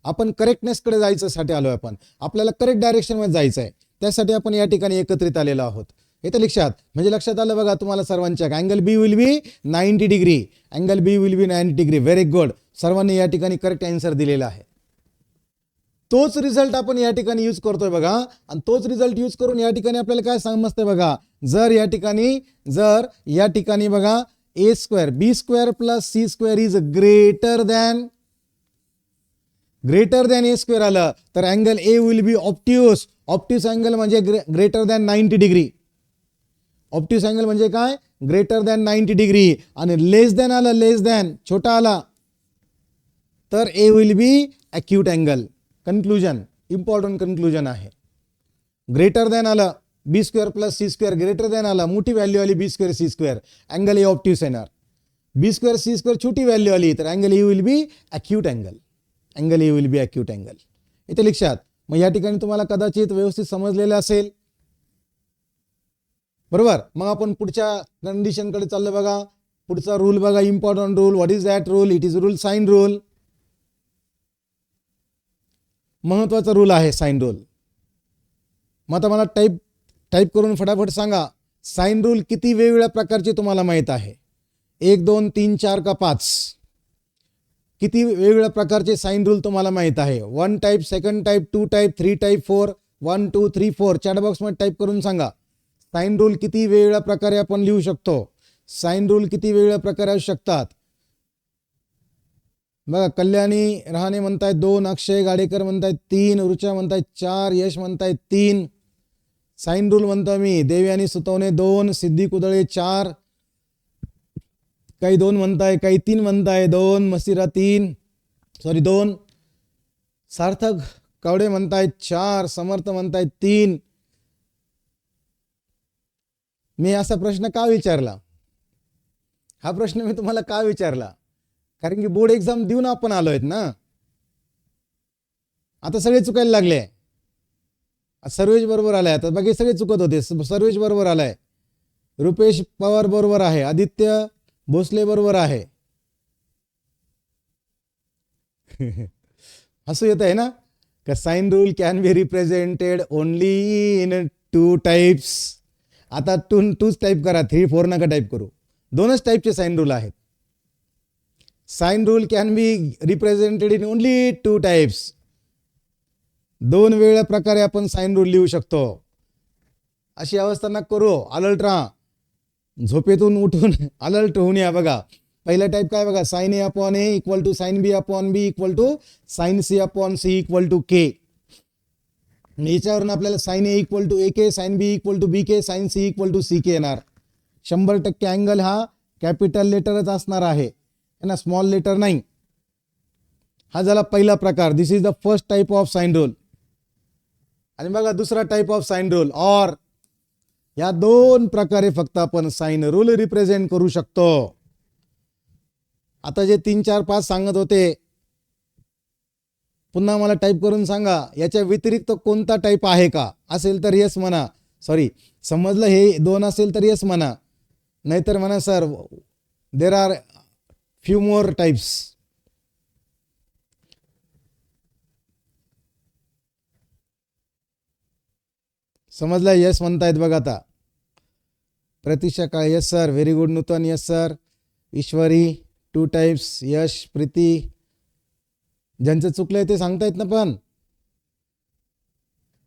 आपण करेक्टनेसकडे जायच्यासाठी आलो. आपल्याला करेक्ट डायरेक्शन मध्ये जायचं आहे, त्यासाठी आपण या ठिकाणी एकत्रित आलेलो आहोत. इथे लक्षात, म्हणजे लक्षात आलं बघा तुम्हाला सर्वांच्या, angle B will be 90 degree, angle B will be 90 degree. Very good, सर्वांनी या ठिकाणी करेक्ट आन्सर दिलेला आहे. तोच रिझल्ट आपण या ठिकाणी यूज करतोय बघा, आणि तोच रिझल्ट यूज करून या ठिकाणी आपल्याला काय समजतंय बघा, जर या ठिकाणी बघा A square B square plus C square is greater than A square आलं तर angle A will be obtuse. Obtuse angle म्हणजे greater than 90 degree. Obtuse angle म्हणजे काय, ग्रेटर दॅन 90 डिग्री. आणि लेस दॅन आलं, लेस दॅन छोटा आला तर A will be acute angle. Conclusion, important conclusion आहे. ग्रेटर दॅन आलं B square plus C square, greater than आला मोठी व्हॅल्यू आली B square C square, angle A obtuse येणार. बी स्क्वेअर सी स्क्वेअर छोटी व्हॅल्यू आली तर angle A will be acute angle. Angle A will be acute angle. इथे लक्षात, मग या ठिकाणी तुम्हाला कदाचित व्यवस्थित समजलेलं असेल, बरोबर. मग आपण पुढच्या कंडिशनकडे चाललो बघा. पुढचा रूल बघा, important rule. What is that rule? It is rule sine rule. महत्वाचा रूल आहे साइन रूल. मग आता मला टाईप करून फटाफट सांगा, साइन रूल किती वेगवेगळ्या प्रकारचे तुम्हाला माहित आहे? 1 2 3 4 का 5? किती वेगवेगळ्या प्रकारचे साइन रूल तुम्हाला माहित आहे? 1 type, 2nd type, 2 type, 3 type, 4, 1 2 3 4. Chat बॉक्समध्ये टाईप करून सांगा साइन रूल किती वेगवेगळ्या प्रकारे आपण लिहू शकतो. साइन रूल किती वेगवेगळ्या प्रकारे असू शकतात बघा. कल्याणी रहाणे म्हणतायत 2, अक्षय गाडेकर म्हणतायत 3, ऋचा म्हणतायत 4, यश म्हणतायत 3. साइन रूल म्हणतो मी. देवयानी सुतवणे 2, सिद्धी कुदळे 4, काही 2 म्हणताय, काही 3 म्हणताय, 2, मसिरा 2. सार्थक कावडे म्हणतायत 4, समर्थ म्हणतायत 3. मी असा प्रश्न का विचारला? हा प्रश्न मी तुम्हाला का विचारला? कारण की बोर्ड एक्झाम देऊन आपण आलोय ना. आता सगळे चुकायला लागले. सर्वेश बरोबर आलाय, आता बाकी सगळे चुकत होते. सर्वेश बरोबर आलाय, रुपेश पवार बरोबर आहे, आदित्य भोसले बरोबर आहे. हसू येत आहे ना. का sine rule can be represented only in 2 types. आता 2 टाईप करा, 3 4 नका टाईप करू. 2च टाईपचे साइन रूल आहेत. Sine rule can be represented in only 2 types. 2 वेगळ्या प्रकारे आपण साइन रूल लिहू शकतो. अशी अवस्था नका करू. अलर्ट राहा, झोपेतून उठून अलर्ट होऊन या. बघा पहिला टाईप काय बघा, sine A upon A equal to sine B upon B equal to sine C upon C equal to K. याच्यावरून आपल्याला sine A equal to A K, sine B equal to B K, sine C equal to C K येणार. 100% अँगल हा कॅपिटल लेटरच असणार आहे ना, स्मॉल लेटर नाही. हा झाला पहिला प्रकार. This is the first type of sine rule. आणि बघा दुसरा टाइप ऑफ साइन रूल, और या 2 प्रकारे फक्त आपण साइन रूल रिप्रेझेंट करू शकतो. आता जे 3 4 5 सांगत होते, पुन्हा मला टाईप करून सांगा याच्या व्यतिरिक्त कोणता टाईप आहे का? असेल तर येस म्हणा. सॉरी, समजलं हे 2 असेल तर येस म्हणा, नाहीतर म्हणा sir there are few more types. समजलं? यस म्हणतायत बघा. आता प्रतीक्षा का yes sir, very good. Nutan yes sir. Ishwari 2 types, Yash, Preeti. ज्यांचं चुकलंय ते सांगतायत ना. पण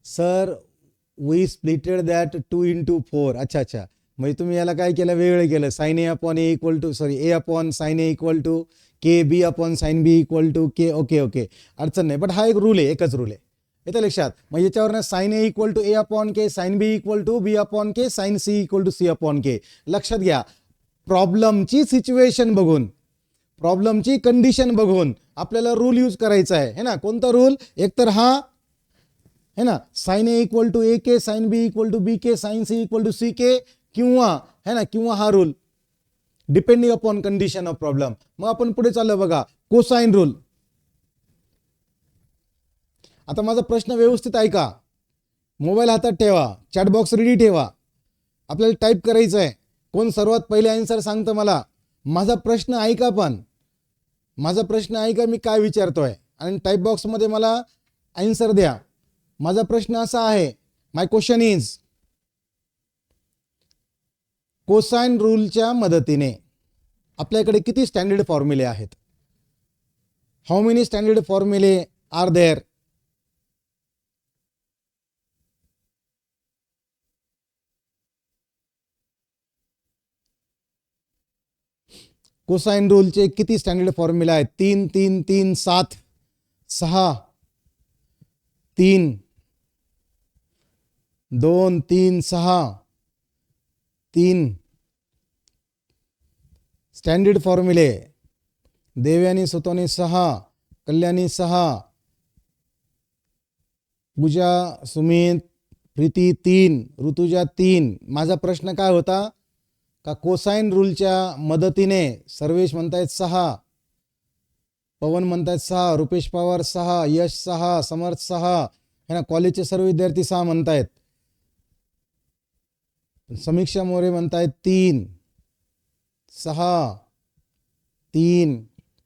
sir we splitted that 2 into 4. अच्छा, म्हणजे तुम्ही याला काय केलं, वेगळं केलं. Sine A upon A equal to A upon sine A equal to K, B upon sine B equal to K. Okay, अडचण नाही. बट हा एक रूल आहे, एकच रूल आहे. येतं लक्षात. मग याच्यावर sine A equal to A upon K, sine B equal to B upon K, sine C equal to C upon K. लक्षात घ्या, प्रॉब्लेमची सिच्युएशन बघून, प्रॉब्लेमची कंडिशन बघून आपल्याला रूल यूज करायचा आहे ना. कोणता रूल? एकतर हा है ना, sine A equal to A K, sine B equal to B K, sine C equal to C K, किंवा है ना, किंवा हा rule, depending upon condition of problem. मग आपण पुढे चाललो बघा, कोसाइन रूल. आता माझा प्रश्न व्यवस्थित ऐका, मोबाईल हातात ठेवा, चॅट बॉक्स रेडी ठेवा. आपल्याला टाईप करायचं आहे. कोण सर्वात पहिले आन्सर सांगतं मला? माझा प्रश्न ऐका, पण माझा प्रश्न ऐका, मी काय विचारतोय, आणि टाईप बॉक्समध्ये मला आन्सर द्या. माझा प्रश्न असा आहे, माय क्वेश्चन इज, कोसाइन रूलच्या मदतीने आपल्याकडे किती स्टँडर्ड फॉर्म्युले आहेत? हाऊ मेनी स्टँडर्ड फॉर्म्युले आर देअर? कोसाइन रूलचे किती स्टँडर्ड फॉर्म्युले आहेत? 3 3 3 7 6 3 2 3 6 3 स्टँडर्ड फॉर्म्युले. देवयानी सुतोनी 6, कल्याणी 6, पूजा सुमित प्रीती 3, ऋतुजा 3. माझा प्रश्न काय होता का कोसाइन रूलच्या मदतीने सर्वेश म्हणतायत 6, पवन म्हणतायत 6, रुपेश पवार 6, यश 6, समर्थ 6, है ना, कॉलेजचे सर्व विद्यार्थी 6 म्हणतायत. समीक्षा मोरे म्हणतायत 3 6 3.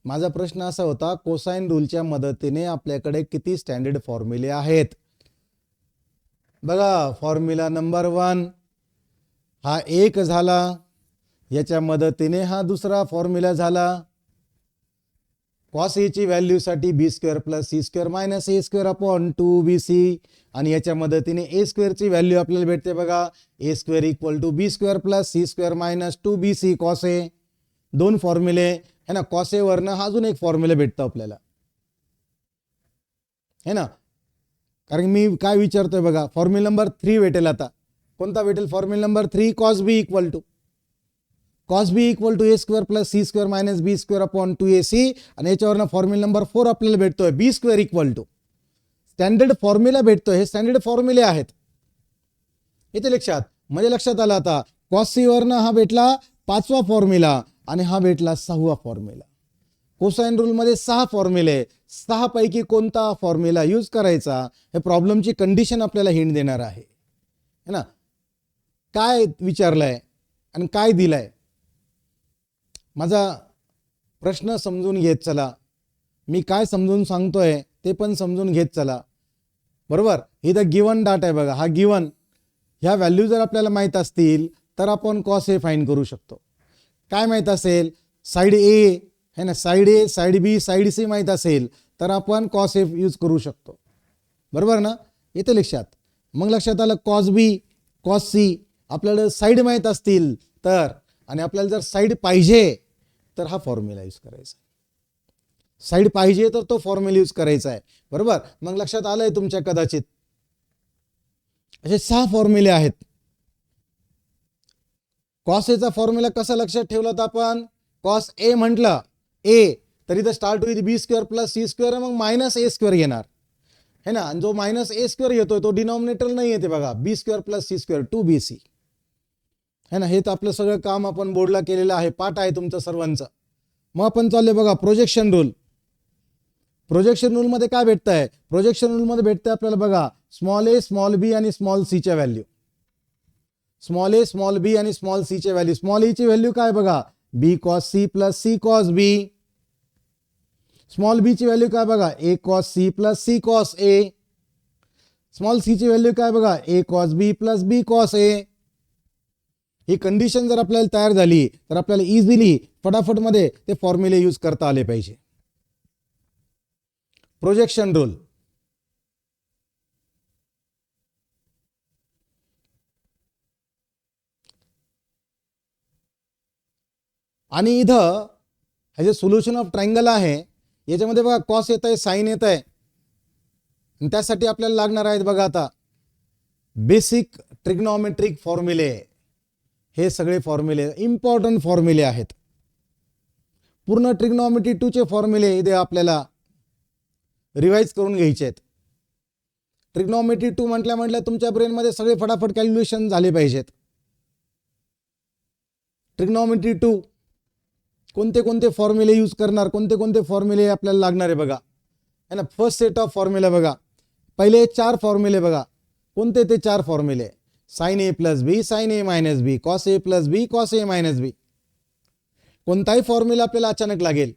माझा प्रश्न असा होता कोसाइन रूलच्या मदतीने आपल्याकडे किती स्टँडर्ड फॉर्म्युले आहेत? बघा, फॉर्म्युला नंबर 1 हा 1 झाला, याच्या मदतीने हा दुसरा फॉर्म्युला झाला. कॉस ए ची व्हॅल्यू साठी B square plus C square minus A square upon 2bc, आणि याच्या मदतीने ए स्क्वेअर ची व्हॅल्यू आपल्याला भेटते बघा, A square equal to B square plus C square minus 2bc cos A. 2 फॉर्म्युले है ना. कॉस ए वरनं हा अजून एक फॉर्म्युला भेटतो आपल्याला, है ना. कारण मी काय विचारतोय बघा, फॉर्म्युला नंबर 3 भेटेल. आता कोणता भेटेल? Formula number 3, cos B equal to A square plus C square minus B square upon 2ac, आणि याच्यावरनं फॉर्म्युला नंबर 4 आपल्याला भेटतोय, B square equal to. Standard formula भेटतोय, हे स्टँडर्ड फॉर्म्युले आहेत. इथे लक्षात, म्हणजे लक्षात आलं आता, कॉस सी वरनं हा भेटला 5वा फॉर्म्युला आणि हा भेटला 6वा फॉर्म्युला. कोसाइन रूल मध्ये 6 फॉर्म्युले, 6 पैकी कोणता फॉर्म्युला यूज करायचा हे प्रॉब्लेमची कंडिशन आपल्याला हिंट देणार आहे, है ना. काय विचारलंय आणि काय दिलंय, माझा प्रश्न समजून घेत चला. मी काय समजून सांगतोय ते पण समजून घेत चला, बरोबर. इथं गिवन डाटा आहे बघा, हा गिवन. ह्या व्हॅल्यू जर आपल्याला माहित असतील तर आपण कॉस ए फाइंड करू शकतो. काय माहित असेल? साइड ए है ना, साइड ए, साइड बी, साइड सी माहित असेल तर आपण कॉस ए यूज करू शकतो, बरोबर ना. येते लक्षात. मग लक्षात आलं कॉस बी, कॉस सी आपल्याला साइड माहित असतील तर, आणि आपल्याला जर साइड पाहिजे तर हा फॉर्म्युला यूज करायचा. साइड पाहिजे तर तो फॉर्म्युला यूज करायचा आहे, बरोबर. मग लक्षात आलंय तुमच्या कदाचित. असे 6 फॉर्म्युले आहेत. कॉस एचा फॉर्म्युला कसा लक्षात ठेवलात आपण? कॉस ए म्हटलं ए तर इथं स्टार्ट होईल बी स्क्वेअर प्लस सी स्क्वेअर, मग मायनस ए स्क्वेअर घेणार, है ना. जो मायनस ए स्क्वेअर येतोय तो डिनॉमिनेटर नाही येते बघा, B square plus C square 2bc, है ना. हे तर आपलं सगळं काम आपण बोर्डला केलेलं आहे, पाठ आहे तुमचं सर्वांचं. मग आपण चालले बघा प्रोजेक्शन रूल. प्रोजेक्शन रूल मध्ये काय भेटतंय? प्रोजेक्शन रूल मध्ये भेटतंय आपल्याला बघा, स्मॉल ए, स्मॉल बी आणि स्मॉल सी च्या व्हॅल्यू. स्मॉल ए, स्मॉल बी आणि स्मॉल सी च्या व्हॅल्यू. स्मॉल ए ची व्हॅल्यू काय बघा, B cos C plus C cos B. Small B ची व्हॅल्यू काय बघा, A cos C plus C cos A. Small C ची व्हॅल्यू काय बघा, A cos B plus B cos A. ही कंडिशन जर आपल्याला तयार झाली तर आपल्याला इझिली फटाफट मध्ये ते फॉर्म्युले यूज करता आले पाहिजे. Projection rule. आणि इथं हे जे सोल्युशन ऑफ ट्रायंगल आहे याच्यामध्ये बघा कॉस येत आहे, साइन येत आहे, त्यासाठी आपल्याला लागणार आहेत बघा आता बेसिक ट्रिग्नोमेट्रिक फॉर्म्युले. हे सगळे फॉर्म्युले इम्पॉर्टंट फॉर्म्युले आहेत. पूर्ण ट्रिग्नोमेट्री 2 चे फॉर्म्युले इथे आपल्याला रिवाइज करून घ्यायचे आहेत. ट्रिग्नोमेट्री 2 म्हटल्या तुमच्या ब्रेनमध्ये सगळे फटाफट कॅल्क्युलेशन झाले पाहिजेत. ट्रिग्नोमेट्री 2 कोणते कोणते फॉर्म्युले यूज करणार, कोणते कोणते फॉर्म्युले आपल्याला लागणार आहे बघा, है ना. फर्स्ट सेट ऑफ फॉर्म्युला बघा, पहिले 4 फॉर्म्युले बघा. कोणते ते 4 फॉर्म्युले? साइन ए प्लस बी, साइन ए मायनस बी, कॉस ए प्लस बी, कॉस ए मायनस बी. कोणताही फॉर्म्युला आपल्याला अचानक लागेल,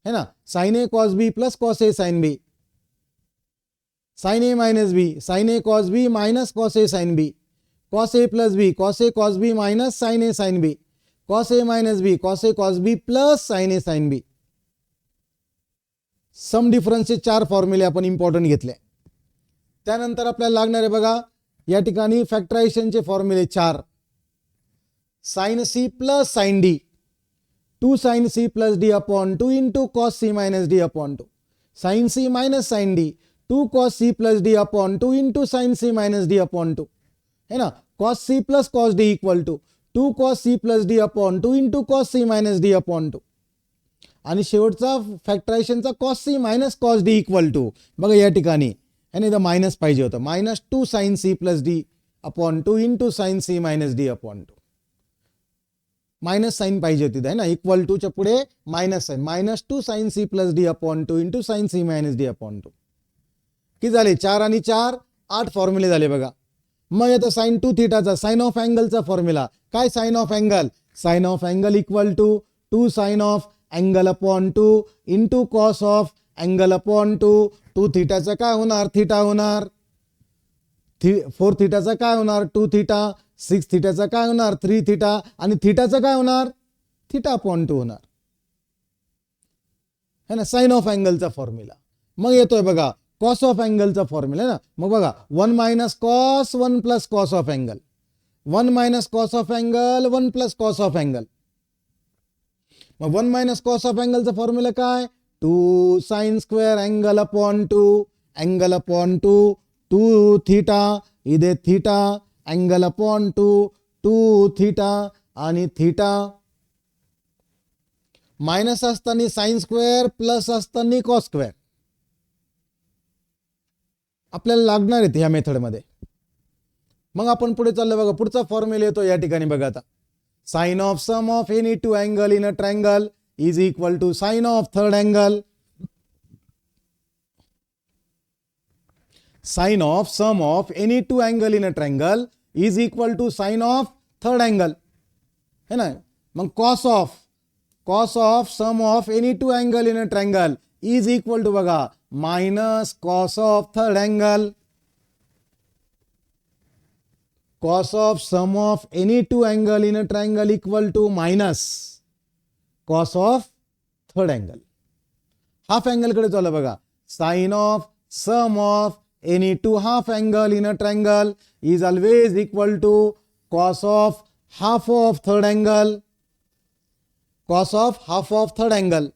है ना. Sine A cos B plus cos A sine B, sign A minus B, sign A cos B minus cos A sine B. Cos A plus B, cos A cos B minus sign A sine B, cos A minus B, cos A cos B plus sign A sine B. सम डिफरन्सचे 4 फॉर्म्युले आपण इम्पॉर्टंट घेतले. त्यानंतर आपल्याला लागणार आहे बघा या ठिकाणी फॅक्टरायझेशनचे फॉर्म्युले 4. Sine C plus sine D, 2 sine C plus D upon 2 into cos C minus D upon 2. Sine C minus sine D, 2 cos C plus D upon 2 into sine C minus D upon 2 है ना. Cos C plus cos D equal to 2 cos C plus D upon 2 into cos C minus D upon 2. आणि शेवटचा फॅक्टरायझेशनचा cos C minus cos D equal to बघा या ठिकाणी है ना, इथं मायनस पाहिजे होतं, minus 2 sine C plus D upon 2 into sine C minus D upon 2. Minus sine पाहिजे होती है ना, इक्वल टूच्या पुढे minus sine, minus 2 sine C plus D upon 2 into sine C minus D upon 2. किती झाले 4 आणि 4 8 फॉर्म्युले झाले बघा. मग येतं साइन 2 थिटाचा, साइन ऑफ अँगलचा फॉर्म्युला काय, sine of angle, sine of angle equal to 2 sine of angle upon 2 into cos of angle upon 2. 2 थिटाचा काय होणार, थिटा होणार, 4 थिटाचा काय होणार 2 थिटा, 6 थिटाचा काय होणार 3 थिटा आणि थिटाचा काय होणार थिटा अपॉन 2 होणार है ना, साइन ऑफ अँगलचा फॉर्म्युला. मग येतोय बघा कॉस ऑफ अँगलचा फॉर्म्युला ना. मग बघा 1 minus cos 1 plus cos of angle, 1 minus cos of angle 1 plus cos of angle. मग 1 मायनस कॉस ऑफ अँगलचा फॉर्म्युला काय 2 sine square angle upon 2, angle upon 2 2 theta, इथे थिटा अँगल अपॉन 2 2 थिटा आणि थिटा. मायनस असताना साइन स्क्वेअर, प्लस असताना कॉस स्क्वेअर आपल्याला लागणार आहेत ह्या मेथडमध्ये. मग आपण पुढे चाललो बघा, पुढचा फॉर्म्युला येतो या ठिकाणी बघा आता. Sine of sum of any 2 angle in a triangle is equal to sine of third angle. Sine of sum of any 2 angle in a triangle is equal to sine of third angle है ना. मग cos of sum of any 2 angle in a triangle is equal to बघा minus cos of third angle. Cos of sum of any 2 angle in a triangle equal to minus cos of third angle. Half angle कडे चालू बघा. Sine of sum of any 2 half angle in a triangle is always equal to cos of half of third angle. Cos of half of third angle.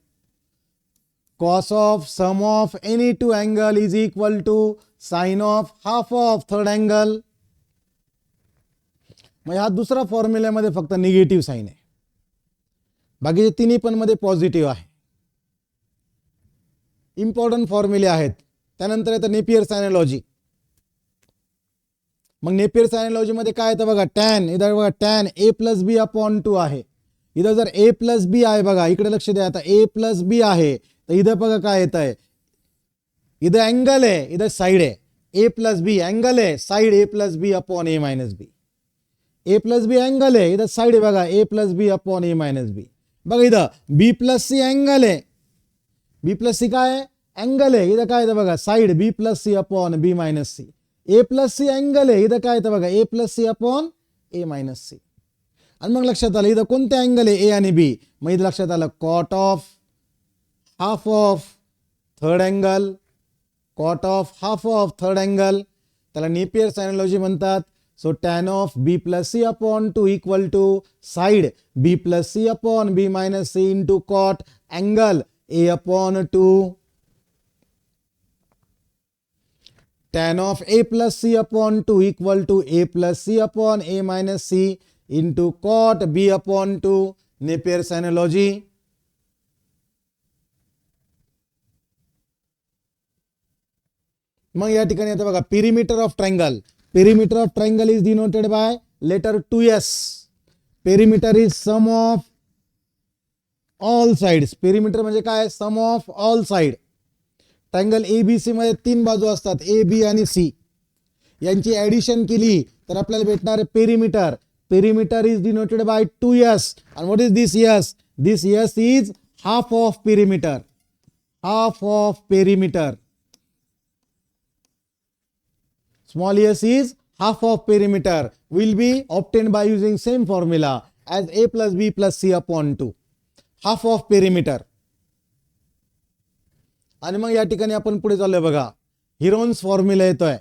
Cos of sum of any 2 angle is equal to sin of half of third angle. मग हा दुसरा फॉर्म्युल्यामध्ये फक्त निगेटिव्ह साइन आहे, बाकीचे तिन्ही पण मध्ये पॉझिटिव्ह आहे. इम्पॉर्टंट फॉर्म्युले आहेत. त्यानंतर येतं नेपियर्स अॅनालॉजी. मग नेपियर्स अॅनालॉजी मध्ये काय येतं बघा, टॅन, इधर बघा tan A plus B upon 2 आहे. इधर जर ए प्लस बी आहे बघा, इकडे लक्ष द्या, आता ए प्लस बी आहे तर इधर बघा काय येत आहे, इधर अँगल आहे, इधर साइड आहे. ए प्लस बी अँगल आहे, side A plus B upon A minus B. A plus B angle आहे, इधर साइड आहे बघा ए plus B upon A minus बी. बघा इथं बी प्लस सी अँगल आहे, बी प्लस सी काय आहे अँगल आहे, इथं काय येतं बघा side B plus C upon B minus C. ए प्लस सी अँगल आहे, इथं काय येतं बघा ए plus C upon A minus C. आणि मग लक्षात आलं इथं कोणते अँगल आहे ए आणि बी. मग इथं लक्षात आलं cot of half of third angle, cot of half of third angle, त्याला नेपियर्स अॅनालॉजी म्हणतात. So tan of B plus C upon 2 equal to side B plus C upon B minus C into cot angle A upon 2. Tan of A plus C upon 2 equal to A plus C upon A minus C into cot B upon 2. Napier's analogy. मग या ठिकाणी आता बघा perimeter of triangle. Perimeter of triangle is denoted by letter 2s. Perimeter is sum of all sides. Perimeter म्हणजे काय, sum of all side. Triangle ABC मध्ये 3 बाजू असतात, ए बी आणि सी. यांची ऍडिशन केली तर आपल्याला भेटणार आहे perimeter. Perimeter is denoted bye 2s. and what is this s? This s is half of perimeter. Half of perimeter. Small s is half of perimeter will be obtained by using same formula as a plus b plus c upon 2. half of perimeter. आणि मग या ठिकाणी आपण पुढे चाललोय बघा. हिरोन्स फॉर्म्युला येतोय.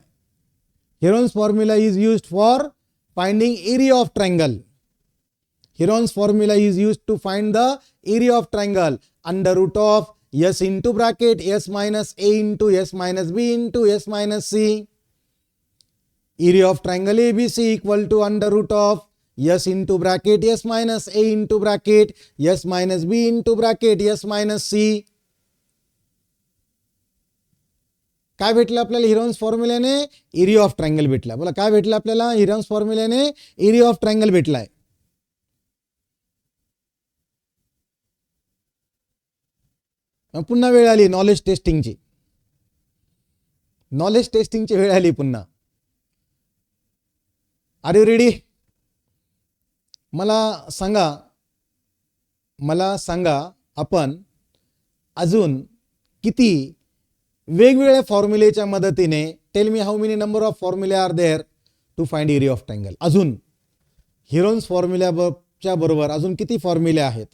Heron's formula is used for finding area of triangle. Heron's formula is used to find the area of triangle. Under root of s into bracket s minus a into s minus b into s minus c. Area of triangle ABC equal to under root of s into bracket s minus a into bracket s minus b into bracket s minus c. काय भेटलं आपल्याला हिरोन्स फॉर्म्युल्याने? एरिया ऑफ ट्रायंगल भेटला. बोला काय भेटलं आपल्याला हिरोन्स फॉर्म्युल्याने? एरिया ऑफ ट्रायंगल भेटलाय. पुन्हा वेळ आली नॉलेज टेस्टिंगची. नॉलेज टेस्टिंगची वेळ आली पुन्हा. Are you ready? मला सांगा आपण अजून किती वेगवेगळ्या फॉर्म्युलेच्या मदतीने, tell me how many number of फॉर्म्युले are there to find area of triangle. अजून हिरोन्स फॉर्म्युल्याच्या बरोबर अजून किती फॉर्म्युले आहेत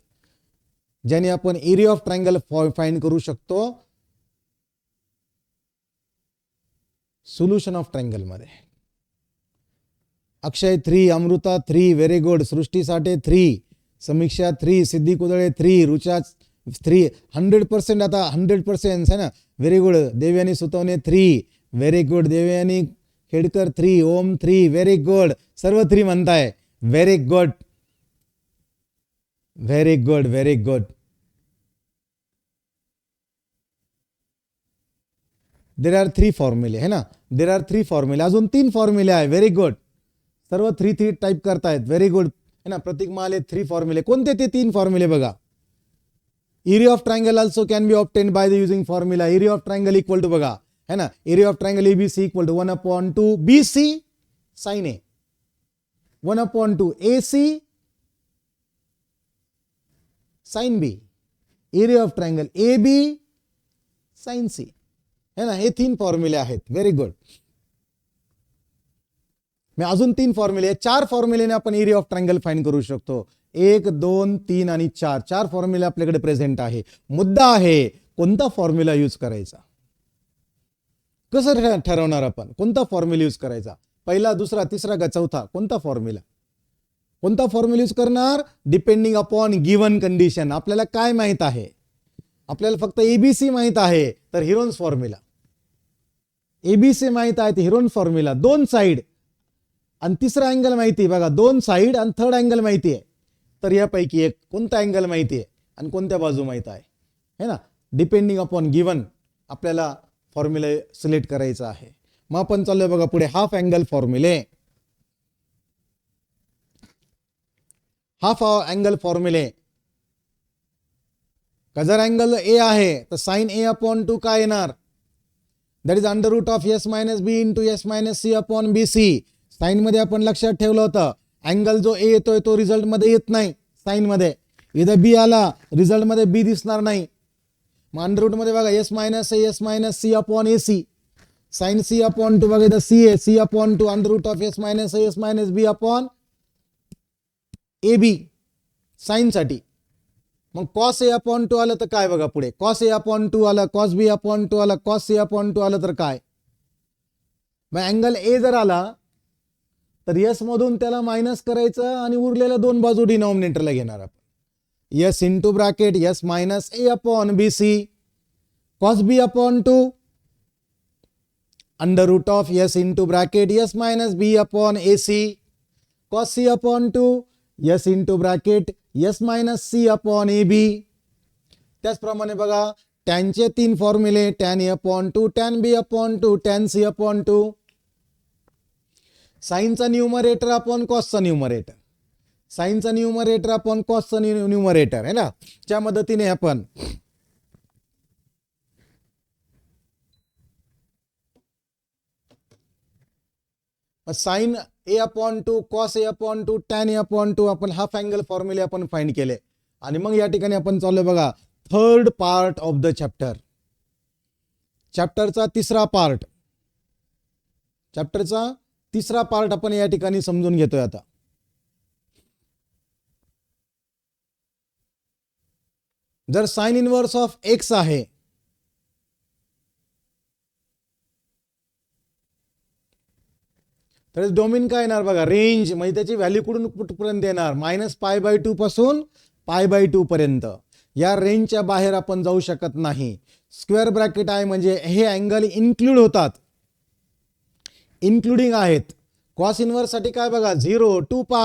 ज्याने आपण एरिया ऑफ ट्रायंगल फाइंड करू शकतो सोल्युशन ऑफ ट्रायंगल मध्ये. Akshay 3, Amruta 3, very good. सृष्टी साठे 3, समीक्षा 3, सिद्धी कुदळे 3, रुचा 3. 100% आता 100% है ना. Very good. Devyani Sutavane 3, very good. Devyani Khedkar 3, Om 3, very good. सर्व 3 म्हणताय. Very good. Very good. Very good. There are 3 फॉर्म्युले है ना. देर आर 3 फॉर्म्युले. अजून 3 फॉर्म्युले आहे. Very good. सर्व 3 टाइप करतायत. व्हेरी गुड है ना. प्रतीक महाले 3 फॉर्म्युले. कोणते ते 3 फॉर्म्युले बघा. Area of triangle also can be obtained by the using formula. Area of triangle equal to बघा है ना. Area of triangle ABC equal to 1/2 BC sin A, 1/2 AC sin B. Area of triangle AB sin C है ना. हे 3 फॉर्म्युले आहेत. Very good. मी अजून 3 फॉर्म्युले, 4 फॉर्म्युलेने आपण एरिया ऑफ ट्रायंगल फाइंड करू शकतो. 1, 2, 3 आणि 4. 4 फॉर्म्युले आपल्याकडे प्रेझेंट आहे. मुद्दा आहे कोणता फॉर्म्युला यूज करायचा. कसं ठरवणार आपण कोणता फॉर्म्युला यूज करायचा? पहिला, दुसरा, तिसरा का चौथा? कोणता फॉर्म्युला यूज करणार? Depending upon given condition. आपल्याला काय माहित आहे? आपल्याला फक्त एबीसी माहित आहे तर हिरोन्स फॉर्म्युला. एबीसी माहित आहे तर हिरोन्स फॉर्म्युला. 2 साइड आणि तिसरा अँगल माहिती बघा. 2 साइड आणि थर्ड अँगल माहिती आहे तर यापैकी एक कोणता अँगल माहिती आहे आणि कोणत्या बाजू माहित आहे है ना. डिपेंडिंग अपॉन गिवन आपल्याला फॉर्म्युला सिलेक्ट करायचा आहे. मग आपण चाललोय बघा पुढे. हाफ अँगल फॉर्म्युले. हाफ अँगल फॉर्म्युले. जर अँगल ए आहे तर साइन A अपॉन 2 काय येणार? That is under root of s minus b into s minus C upon B c. Sine मध्ये आपण लक्षात ठेवलं होतं अँगल जो ए येतोय तो रिझल्ट मध्ये येत नाही. साइन मध्ये इथं बी आला रिझल्ट मध्ये बी दिसणार नाही. मग अंडर रूट मध्ये बघा s मायनस सी अपॉन ए सी. साइन सी अपॉन 2 बघा इथं सी आहे. C upon 2 under root of s minus B upon A b sine साठी. मग कॉस ए अपॉन 2 आलं तर काय बघा पुढे. कॉस ए अपॉन 2 आलं, कॉस बी अपॉन 2 आलं, कॉस सी अपॉन 2 आलं तर काय? मग अँगल ए जर आला तर यस मधून त्याला मायनस करायचं आणि उरलेल्या 2 बाजू डिनॉमिनेटरला घेणार आपण. S into bracket S minus A upon B C cos B upon 2 under root of S into bracket S minus B upon A C cos C upon 2 S into bracket S minus C upon A B. त्याचप्रमाणे बघा टॅनचे 3 फॉर्म्युले. Tan A upon 2, tan B upon 2, tan C upon 2. साइनचा न्यूमरेटर अपॉन कॉसचा न्यूमरेटर. साइनचा न्यूमरेटर अपॉन कॉसचा न्यूमरेटर है ना. च्या मदतीने आपण sign A upon 2, cos A upon 2, tan A upon 2 आपण हाफ अँगल फॉर्म्युले आपण फाइंड केले. आणि मग या ठिकाणी आपण चाललोय बघा third part of the chapter. चॅप्टरचा 3रा पार्ट. चॅप्टरचा तिसरा पार्ट आपण या ठिकाणी समजून घेतोय आता. जर साइन इनवर्स ऑफ एक्स आहे तर डोमेन काय येणार बघा, रेंज म्हणजे त्याची व्हॅल्यू कुठून कुठपर्यंत येणार, -π/2 पासून π/2 पर्यंत. या रेंजच्या बाहेर आपण जाऊ शकत नाही. स्क्वेअर ब्रॅकेट आहे म्हणजे हे अँगल इन्क्लूड होतात, इन्क्लुडिंग आहेत. कॉस इनवर्स साठी काय बघा, 0 2 π,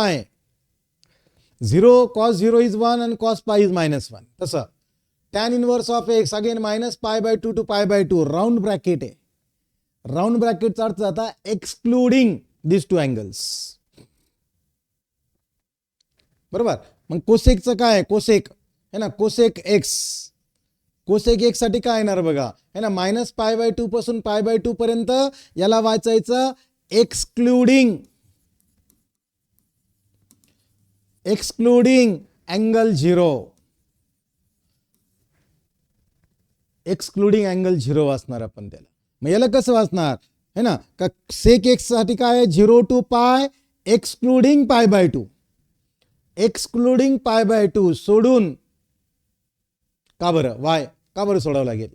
0 cos 0 इज 1 आणि cos π इज -1. तसं tan inverse of X again -π/2 to π/2 round bracket आहे. राऊंड ब्रॅकेटचा अर्थ आता एक्सक्लुडिंग दिस टू अँगल्स. बरोबर. मग कोसेकचं काय, कोसेक है ना, कोसेक एक्स, कोसेक एक्स साठी काय येणार बघा, है ना, -π/2 पासून π/2 पर्यंत याला वाचायचं excluding, excluding angle 0, excluding angle 0 वाचणार आपण त्याला. मग याला कसं वाचणार है ना, का सेक एक्स साठी काय आहे, 0 to π एक्सक्लुडिंग π/2, एक्सक्लुडिंग π/2 सोडून, का बरं वाय, का बरं सोडावं लागेल,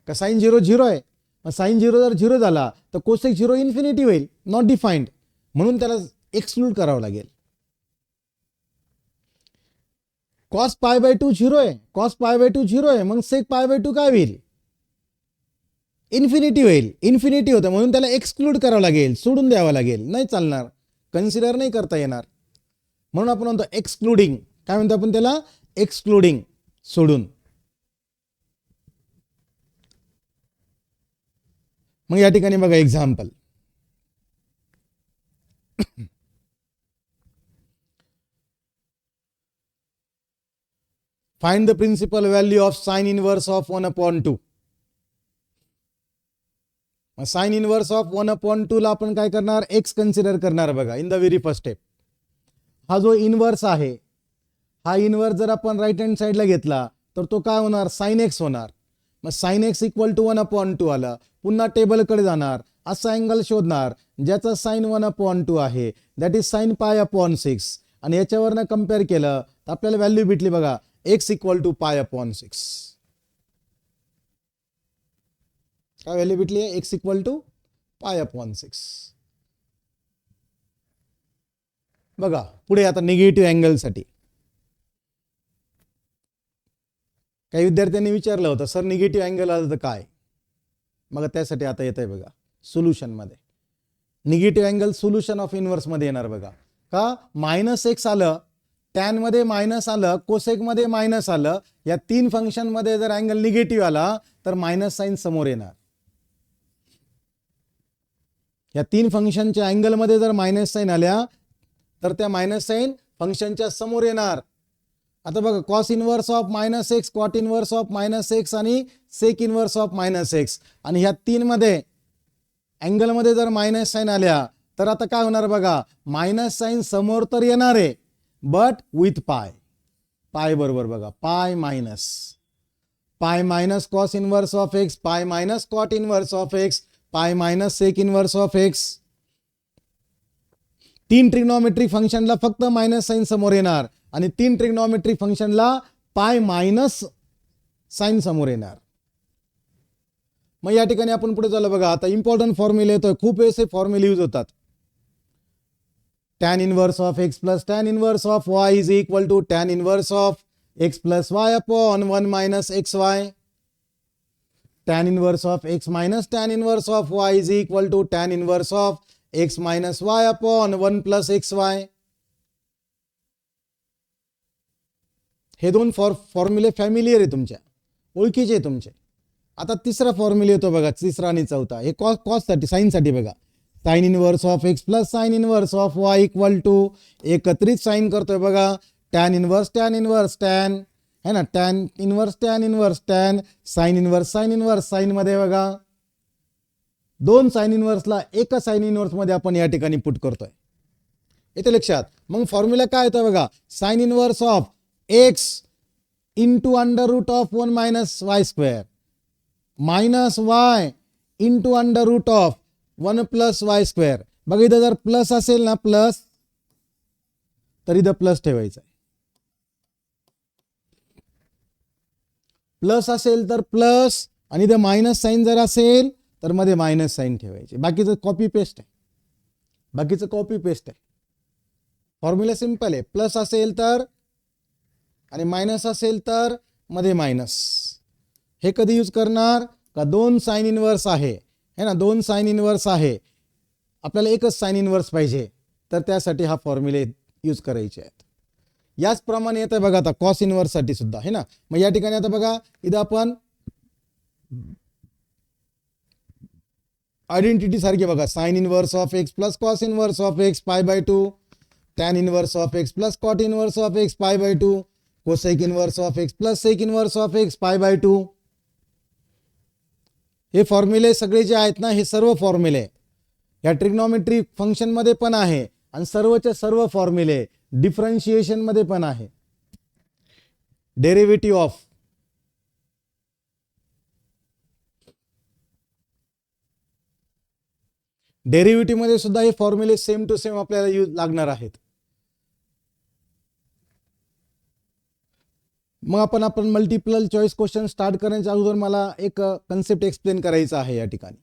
का साइन 0 0 आहे. मग साइन 0 जर 0 झाला तर कोसेक 0 इन्फिनिटी होईल, नॉट डिफाइंड, म्हणून त्याला एक्सक्लूड करावं लागेल. कॉस π/2 0 आहे, कॉस π/2 0 आहे, मग सेक π/2 काय होईल, इन्फिनिटी होईल, इन्फिनिटी होतं म्हणून त्याला एक्सक्लूड करावं लागेल, सोडून द्यावं लागेल, नाही चालणार, कन्सिडर नाही करता येणार. म्हणून आपण म्हणतो एक्सक्लुडिंग, काय म्हणतो आपण त्याला, एक्सक्लुडिंग, सोडून. मग या ठिकाणी बघा example, find the principal value of sine inverse of 1/2. Sine inverse of 1/2 ला आपण काय करणार, एक्स कन्सिडर करणार बघा in the very first step. हा जो इनवर्स आहे, हा इनवर्स जर आपण राईट हँड साइडला घेतला तर तो काय होणार, साइन एक्स होणार. मग साइन एक्स इक्वल टू 1/2 आलं, पुन्हा टेबलकडे जाणार, असा अँगल शोधणार ज्याचा साइन 1/2 आहे, दॅट इज साइन π/6, आणि याच्यावरनं कम्पेअर केलं तर आपल्याला व्हॅल्यू भेटली बघा, एक्स इक्वल टू π/6. काय व्हॅल्यू भेटली आहे, एक्स इक्वल टू π/6. बघा पुढे आता निगेटिव्ह अँगल साठी काही विद्यार्थ्यांनी विचारलं होतं, सर निगेटिव्ह अँगल आलं तर काय. मग त्यासाठी आता येत आहे बघा सोल्युशन मध्ये, negative angle solution of inverse मध्ये येणार बघा. का, -x आलं, टॅन मध्ये मायनस आलं, कोसेक मध्ये मायनस आलं, या तीन फंक्शन मध्ये जर अँगल निगेटिव्ह आला तर मायनस साइन समोर येणार. या तीन फंक्शनच्या अँगल मध्ये जर मायनस साइन आल्या तर त्या मायनस साइन फंक्शनच्या समोर येणार. आता बघा cos inverse of -x, cot inverse of -x आणि सेक इनवर्स ऑफ -x, आणि ह्या तीन मध्ये अँगल मध्ये जर मायनस साइन आल्या तर आता काय होणार बघा, मायनस साइन समोर तर येणार आहे बट विथ पाय, पाय बरोबर बघा, pi minus cos inverse of x, pi minus cot inverse of x, pi minus sec inverse of x. तीन ट्रिग्नोमेट्रिक फंक्शनला फक्त मायनस साइन समोर येणार आणि तीन ट्रिग्नोमेट्रिक फंक्शनला पाय मायनस साइन समोर येणार. मग या ठिकाणी आपण पुढे झालं बघा, आता इम्पॉर्टंट फॉर्म्युला येतोय, खूप वेळेस फॉर्म्युले यूज होतात. tan inverse of x plus tan inverse of y is equal to tan inverse of x plus y upon 1 minus xy. Tan inverse of x minus tan inverse of y is equal to tan inverse of x minus y upon 1 plus xy. हे दोन फॉर्म्युले फॅमिलियर आहे तुमच्या, ओळखीचे आहे तुमचे. आता तिसरा फॉर्म्युला येतो बघा, तिसरा आणि चौथा, हे कॉस साठी, साइन साठी बघा. Sine inverse of x plus sine inverse of y equal to, एकत्रित साइन करतोय बघा, टॅन इनवर्स टॅन है ना, tan inverse tan, sine inverse sine मध्ये बघा, दोन साइन इनवर्सला एका साइन इनवर्स मध्ये आपण या ठिकाणी पुट करतोय, येते लक्षात. मग फॉर्म्युला काय येतोय बघा, sine inverse of x into under root of 1 minus y square minus y into under root of 1 plus y square. बघा इथं जर प्लस असेल ना प्लस, तर इथं प्लस ठेवायचं आहे. प्लस असेल तर प्लस, आणि इथं मायनस साईन जर असेल तर मध्ये मायनस साईन ठेवायचे. बाकीचं कॉपी पेस्ट आहे, बाकीचं कॉपी पेस्ट आहे. फॉर्म्युला सिंपल आहे. प्लस असेल तर आणि मायनस असेल तर मध्ये मायनस. हे कधी यूज करणार का दोन साइन इनवर्स आहे ना, दोन साइन इनवर्स आहे, आपल्याला एकच साइन इनवर्स पाहिजे, तर त्यासाठी हा फॉर्म्युले यूज करायचे आहेत. याचप्रमाणे येतं बघा आता कॉस इनवर्स साठी सुद्धा आहे ना. मग या ठिकाणी आता बघा इथं आपण आयडेंटिटी सारखी बघा, sine inverse of x plus cos inverse of x pi by 2, tan inverse of x plus cot inverse of x pi by 2, cosec inverse of x plus sec inverse of x pi by 2. हे फॉर्म्युले सगळे जे आहेत ना, हे सर्व फॉर्म्युले या ट्रिग्नॉमेट्री फंक्शन मध्ये पण आहे आणि सर्वचे सर्व फॉर्म्युले डिफरन्शिएशन मध्ये पण आहे. डेरिव्हेटिव्ह ऑफ डेरिव्हेटिव्ह मध्ये सुद्धा हे फॉर्म्युले सेम टू सेम आपल्याला यूज लागणार आहेत. मग आपण मल्टिपल चॉईस क्वेश्चन स्टार्ट करण्याच्या अगोदर मला एक कन्सेप्ट एक्सप्लेन करायचा आहे. या ठिकाणी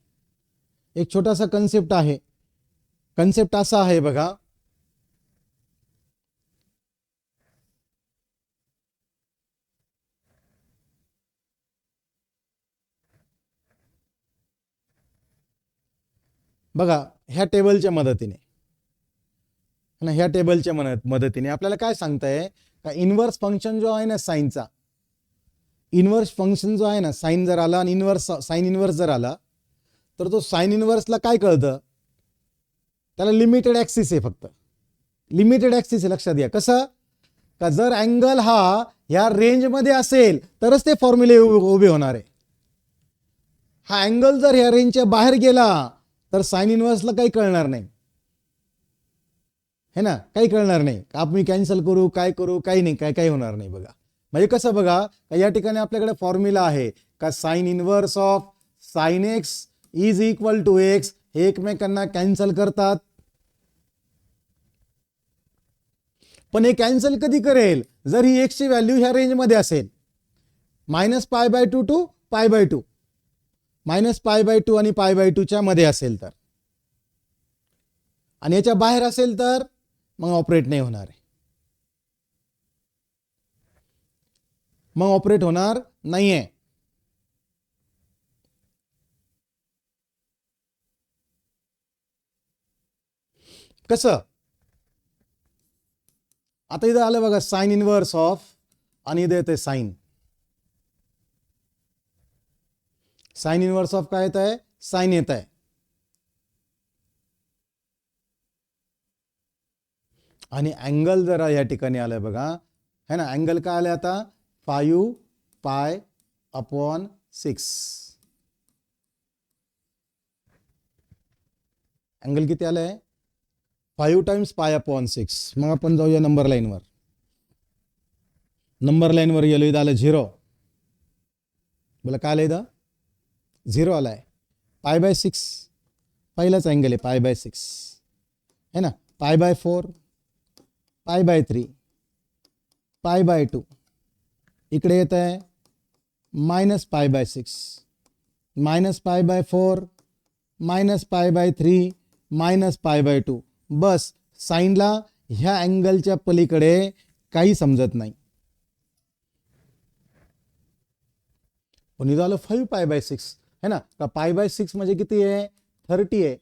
एक छोटासा कन्सेप्ट आहे. कन्सेप्ट असा आहे बघा, बघा ह्या टेबलच्या मदतीने ह्या टेबलच्या मदतीने आपल्याला काय सांगताय का इनवर्स फंक्शन जो आहे ना साइनचा, इनवर्स फंक्शन जो आहे ना, साइन जर आला आणि इनवर्स साइन इनवर्स जर आला तर तो साइन इनवर्सला काय कळतं, त्याला लिमिटेड ॲक्सिस आहे, फक्त लिमिटेड ॲक्सिस आहे. लक्षात घ्या कसं का जर अँगल हा ह्या रेंजमध्ये असेल तरच ते फॉर्म्युले उभे होणार आहे. हा अँगल जर ह्या रेंजच्या बाहेर गेला तर साइन इनवर्सला काही कळणार नाही, है ना, काही कळणार नाही. आपण कॅन्सल करू काय करू काही नाही, काय होणार नाही. बघा म्हणजे कसं बघा या ठिकाणी आपल्याकडे फॉर्म्युला आहे का sine inverse of sine x is equal to x, हे एकमेकांना कॅन्सल करतात. पण हे कॅन्सल कधी करेल, जर ही एक्स ची व्हॅल्यू ह्या रेंजमध्ये असेल, minus pi by 2 to pi by 2, minus pi by 2 आणि पाय बाय 2 च्या मध्ये असेल तर, आणि याच्या बाहेर असेल तर मग ऑपरेट नाही होणार आहे, मग ऑपरेट होणार नाहीये. कसं, आता इथं आलं बघा साइन इनवर्स ऑफ, आणि इथे येते साइन. साइन इनवर्स ऑफ काय येत आहे, साइन येत आहे. आणि अँगल जरा या ठिकाणी आलाय बघा, है ना, अँगल काय आलाय आता 5 पाय अपॉन 6. अँगल किती आलाय 5 टाइम्स पाय अपॉन 6. मग आपण जाऊया नंबर लाईनवर. नंबर लाईनवर गेलो, इथं आलं 0. बोला काय आलं इथं 0 आलाय. पाय बाय 6 पहिलाच अँगल आहे, पाय बाय 6 है ना. पाय बाय 4, पाय बाय 3, पाय बाय 2. इकडे येत आहे minus pi by 6, minus pi bye 4, minus pi bye 3, minus pi by 2. बस साइनला ह्या अँगलच्या पलीकडे काही समजत नाही. पण इथं आलं 5 पाय बाय 6 है ना, का पाय बाय 6 म्हणजे किती आहे 30 आहे.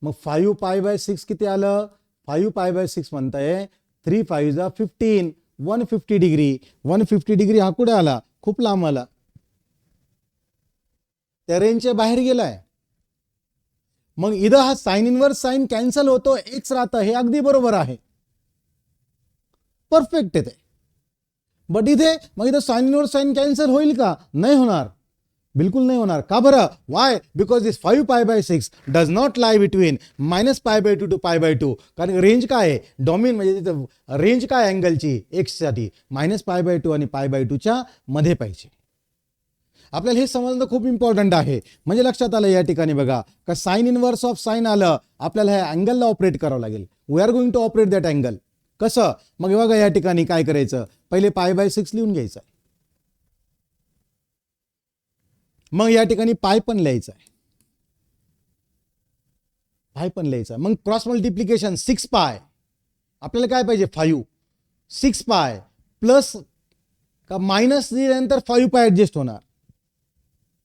मग 5 पाय बाय 6 किती आलं, 5 पाय बाय 6 म्हणताय 3 5 जा 15, 150 डिग्री. 150 डिग्री हा कुठे आला, खूप लांब आला, त्या रेंजच्या बाहेर गेलाय. मग इथं हा साइन इनवर्स साइन कॅन्सल होतो, एक्स राहतं, हे अगदी बरोबर आहे, परफेक्ट आहे ते. बट इथे मग इथं साइन इनवर्स साइन कॅन्सल होईल का, नाही होणार, बिलकुल नाही होणार. का बरं, Y, because this 5 pi by 6 does not lie between minus pi by 2 to pi by 2. कारण रेंज काय आहे, डॉमिन म्हणजे तिथं रेंज काय अँगलची एक्स साठी मायनस पाय बाय 2 आणि पाय बाय 2 च्या मध्ये पाहिजे. आपल्याला हे समजणं खूप इम्पॉर्टंट आहे. म्हणजे लक्षात आलं या ठिकाणी बघा का साइन इनव्हर्स ऑफ साइन आलं, आपल्याला ह्या अँगलला ऑपरेट करावं लागेल. We are going to operate that angle. कसं? मग बघा या ठिकाणी काय करायचं, पहिले π/6 लिहून घ्यायचं आहे. मग या ठिकाणी पाय पण लिहायचं आहे, पाय पण लिहायचं. मग क्रॉस मल्टिप्लिकेशन 6π, आपल्याला काय पाहिजे 5. 6π प्लस का मायनस दिल्यानंतर 5π ऍडजस्ट होणार,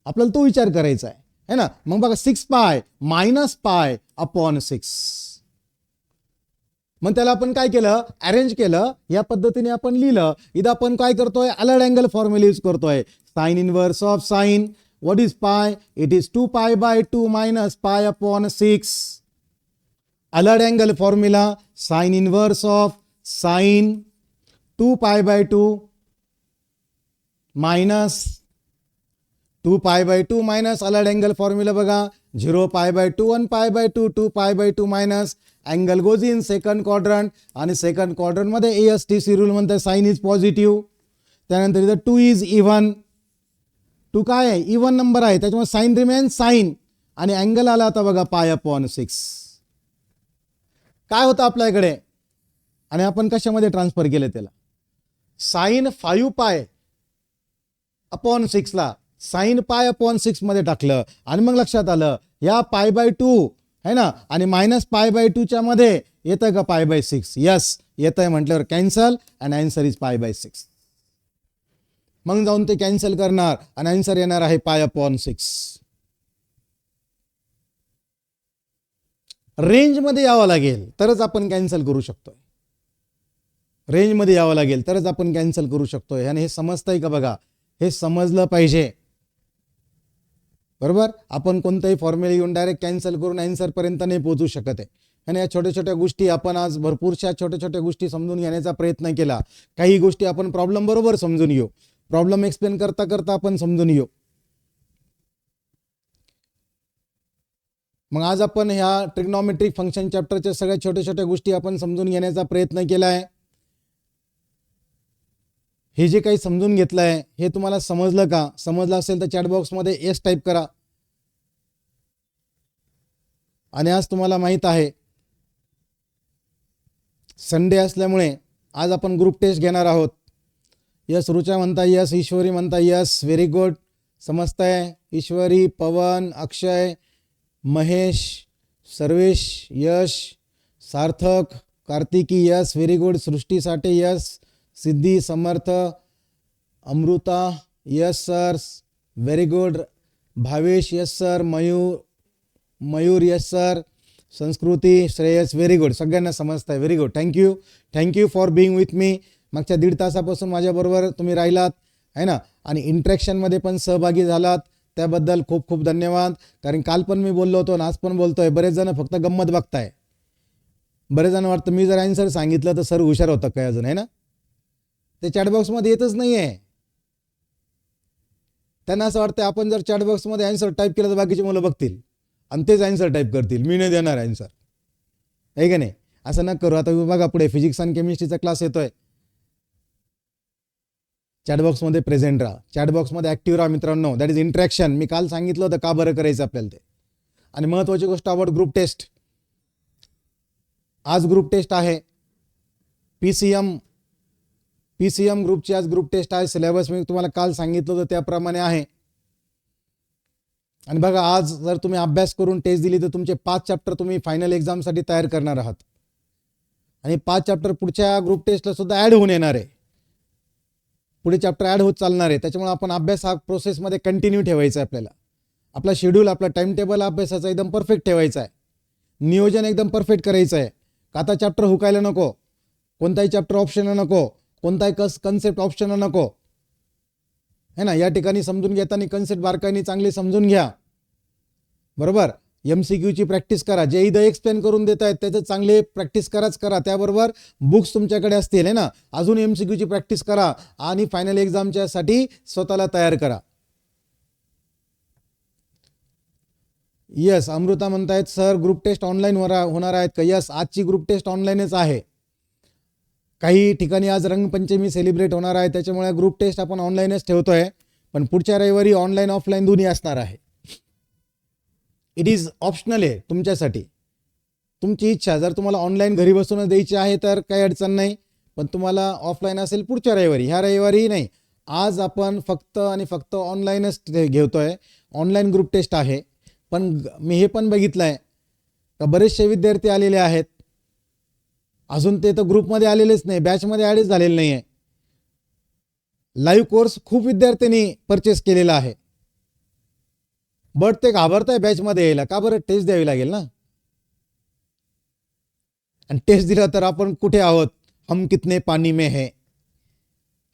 आपल्याला तो विचार करायचा आहे है ना. मग बघा 6π मायनस π/6. मग त्याला आपण काय केलं, अरेंज केलं, या पद्धतीने आपण लिहिलं. इथं आपण काय करतोय, अलर्ड अँगल फॉर्म्युला यूज करतोय. Sine inverse of sine, what is pi, it is 2π/2 minus π/6. Allied angle formula sine inverse of sine 2π/2 minus 2π/2 minus allied angle formula बघा 0π/2 1π/2 2π/2 minus angle goes in second quadrant, आणि सेकंड क्वाड्रंट मध्ये ASTC रूल म्हणते साइन इज पॉझिटिव्ह. त्यानंतर इथं 2 इज इव्हन, 2 काय आहे, इव्हन नंबर आहे, त्याच्यामुळे साइन रिमेन साइन, आणि अँगल आला आता बघा π/6. काय होतं आपल्याकडे, आणि आपण कशामध्ये ट्रान्सफर केलं त्याला, साइन 5π/6 ला साइन π/6 मध्ये टाकलं, आणि मग लक्षात आलं या π/2 है ना, आणि मायनस π/2 च्या मध्ये येतं का π/6. यस येत आहे म्हटल्यावर कॅन्सल, आणि आन्सर इज π/6. मग जाऊन ते कॅन्सल करणार आणि आन्सर येणार आहे π/6. रेंज मध्ये यावं लागेल तरच आपण कॅन्सल करू शकतोय, रेंज मध्ये यावं लागेल तरच आपण कॅन्सल करू शकतोय. आणि हे समजतंय का बघा, हे समजलं पाहिजे बरोबर. आपण कोणताही फॉर्म्युला येऊन डायरेक्ट कॅन्सल करून आन्सर पर्यंत नाही पोहोचू शकत आहे. आणि या छोट्या छोट्या गोष्टी आपण आज भरपूरशा छोट्या छोट्या गोष्टी समजून घेण्याचा प्रयत्न केला. काही गोष्टी आपण प्रॉब्लेम बरोबर समजून घेऊ, प्रॉब्लेम एक्सप्लेन करता करता आपण समजून घेऊ. मग आज आपण ह्या ट्रिग्नॉमेट्रिक फंक्शन चॅप्टरच्या सगळ्या छोट्या छोट्या गोष्टी आपण समजून घेण्याचा प्रयत्न केला आहे. हे जे काही समजून घेतलं आहे हे तुम्हाला समजलं का? समजलं असेल तर चॅट बॉक्समध्ये येस टाईप करा. आणि आज तुम्हाला माहित आहे संडे असल्यामुळे आज आपण ग्रुप टेस्ट घेणार आहोत. यस रुचा म्हणता यस, ईश्वरी म्हणता यस, व्हेरी गुड. समजतंय? Ishwari, Pawan, Akshay, Mahesh, Sarvesh Yash, Sarthak, Kartiki yes, very good. Srushti Sathe yes, Siddhi, Samarth, Amruta yes sir, very good. Bhavesh yes sir, Mayur yes sir, Sanskruti, Shreyas very good. सगळ्यांना समजतंय, very good. Thank you for being with me. मागच्या 1.5 तासापासून माझ्याबरोबर तुम्ही राहिलात आहे ना, आणि इंटरॅक्शनमध्ये पण सहभागी झालात, त्याबद्दल खूप खूप धन्यवाद. कारण काल पण मी बोललो होतो, आज पण बोलतोय. बरेच जण फक्त गंमत बघताय, बरेच जण वाटतं मी जर आन्सर सांगितलं तर सर हुशार होतं काय अजून, आहे ना. ते चॅटबॉक्समध्ये येतच नाही आहे. त्यांना असं वाटतं आपण जर चॅटबॉक्समध्ये आन्सर टाईप केलं तर बाकीची मुलं बघतील आणि तेच आन्सर टाईप करतील, मी नाही देणार आन्सर, आहे का नाही. असं न करू. आता बघा पुढे फिजिक्स आणि केमिस्ट्रीचा क्लास येतोय. चॅटबॉक्समध्ये प्रेझेंट राहा, चॅटबॉक्समध्ये ॲक्टिव्ह राहा मित्रांनो. That is interaction. मी काल सांगितलं होतं का बरं करायचं आपल्याला ते. आणि महत्त्वाची गोष्ट अबाउट ग्रुप टेस्ट. आज ग्रुप टेस्ट आहे पीसीएम ग्रुपची आज ग्रुप टेस्ट आहे. सिलेबस मी तुम्हाला काल सांगितलं होतं त्याप्रमाणे आहे. आणि बघा आज जर तुम्ही अभ्यास करून टेस्ट दिली तर तुमचे 5 चॅप्टर तुम्ही फायनल एक्झामसाठी तयार करणार आहात. आणि 5 चॅप्टर पुढच्या ग्रुप टेस्टला सुद्धा ॲड होऊन येणार आहे. पुढे चॅप्टर ॲड होत चालणार आहे. त्याच्यामुळे आपण अभ्यास हा प्रोसेसमध्ये कंटिन्यू ठेवायचा आहे. आपल्याला आपला शेड्यूल, आपला टाइम टेबल अभ्यासाचा एकदम परफेक्ट ठेवायचा आहे. नियोजन एकदम परफेक्ट करायचं आहे. आता चॅप्टर हुकायला नको, कोणताही चॅप्टर ऑप्शन नको, कोणताही कन्सेप्ट ऑप्शन नको, है ना. या ठिकाणी समजून घेताना कन्सेप्ट बारकाईने चांगली समजून घ्या बरोबर. MCQची प्रॅक्टिस करा. जे इथं एक्सप्लेन करून देत आहेत त्याचं चांगले प्रॅक्टिस करा. त्याबरोबर बुक्स तुमच्याकडे असतील आहे ना, अजून MCQची प्रॅक्टिस करा आणि फायनल एक्झामच्यासाठी स्वतःला तयार करा. यस अमृता म्हणतायत सर ग्रुप टेस्ट ऑनलाईन होणार आहेत का? यस आजची ग्रुप टेस्ट ऑनलाईनच आहे. काही ठिकाणी आज रंगपंचमी सेलिब्रेट होणार आहे, त्याच्यामुळे ग्रुप टेस्ट आपण ऑनलाईनच ठेवतोय. पण पुढच्या रविवारी ऑनलाईन ऑफलाईन दोन्ही असणार आहे. इट इज ऑप्शनल आहे तुमच्यासाठी, तुमची इच्छा. जर तुम्हाला ऑनलाईन घरी बसून द्यायची आहे तर काही अडचण नाही, पण तुम्हाला ऑफलाईन असेल पुढच्या रविवारी, ह्या रविवारी नाही. आज आपण फक्त आणि फक्त ऑनलाईनच घेतोय, ऑनलाईन ग्रुप टेस्ट आहे. पण मी हे पण बघितलं आहे का बरेचसे विद्यार्थी आलेले आहेत, अजून ते तर ग्रुपमध्ये आलेलेच नाही, बॅचमध्ये ॲडच झालेले नाही आहे. लाईव्ह कोर्स खूप विद्यार्थ्यांनी परचेस केलेला आहे, बट ते घाबरताय बॅचमध्ये यायला. का बरं? टेस्ट द्यावी लागेल ना, आणि टेस्ट दिला तर आपण कुठे आहोत, हम कितने पाणी में है,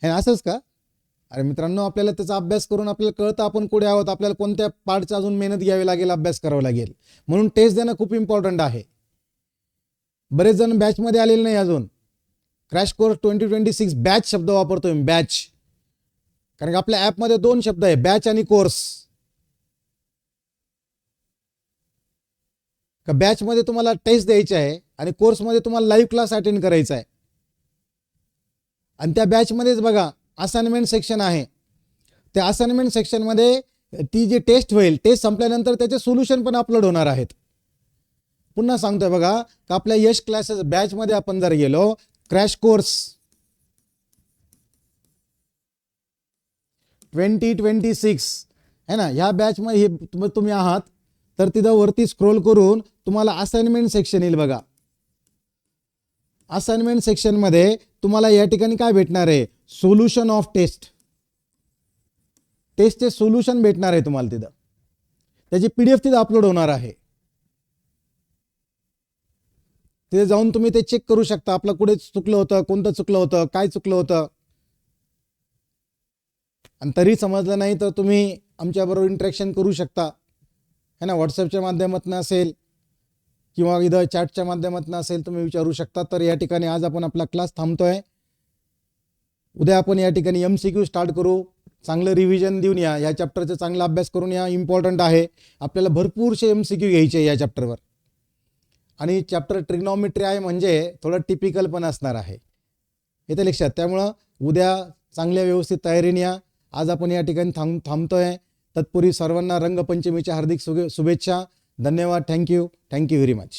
हे असंच का? अरे मित्रांनो, आपल्याला त्याचा अभ्यास करून आपल्याला कळतं आपण कुठे आहोत, आपल्याला कोणत्या पार्टचा अजून मेहनत घ्यावी लागेल, अभ्यास करावा लागेल. म्हणून टेस्ट देणं खूप इम्पॉर्टंट आहे. बरेच जण बॅचमध्ये आलेले नाही अजून. क्रॅश कोर्स 2026 बॅच शब्द वापरतोय, बॅच, कारण की आपल्या ॲपमध्ये 2 शब्द आहे, बॅच आणि कोर्स. का बॅचमध्ये तुम्हाला टेस्ट द्यायची आहे आणि कोर्समध्ये तुम्हाला लाईव्ह क्लास अटेंड करायचा आहे. आणि त्या बॅचमध्येच बघा असाइनमेंट सेक्शन आहे. त्या असाइनमेंट सेक्शनमध्ये ती जी टेस्ट होईल, टेस्ट संपल्यानंतर त्याचे सोल्युशन पण अपलोड होणार आहेत. पुन्हा सांगतोय बघा का आपल्या यश क्लासेस बॅचमध्ये आपण जर गेलो, क्रॅश कोर्स 2026 है ना, ह्या बॅचमध्ये तुम्ही आहात, तर तिथं वरती स्क्रोल करून तुम्हाला असाइनमेंट सेक्शन येईल बघा. असाइनमेंट सेक्शनमध्ये तुम्हाला या ठिकाणी काय भेटणार आहे, सोल्युशन ऑफ टेस्ट, टेस्टचे सोल्युशन भेटणार आहे तुम्हाला तिथं. त्याची PDF तिथं अपलोड होणार आहे. तिथे जाऊन तुम्ही ते चेक करू शकता, आपलं कुठे चुकलं होतं, कोणतं चुकलं होतं, काय चुकलं होतं. आणि तरी समजलं नाही तर तुम्ही आमच्याबरोबर इंटरॅक्शन करू शकता, है ना. व्हॉट्सअपच्या माध्यमातून असेल किंवा इथं चॅटच्या माध्यमातून असेल, तुम्ही विचारू शकता. तर या ठिकाणी आज आपण आपला क्लास थांबतोय. उद्या आपण या ठिकाणी MCQ स्टार्ट करू. चांगलं रिव्हिजन देऊन या चॅप्टरचा चांगला अभ्यास करून या. इम्पॉर्टंट आहे, आपल्याला भरपूरसे MCQ घ्यायचे या चॅप्टरवर. आणि चॅप्टर ट्रिग्नॉमेट्री आहे म्हणजे थोडं टिपिकल पण असणार आहे, येते लक्षात. त्यामुळं उद्या चांगल्या व्यवस्थित तयारीने या. आज आपण या ठिकाणी थांबतोय. तत्पूर्वी सर्वांना रंगपंचमीच्या हार्दिक शुभेच्छा. धन्यवाद. Thank you very much.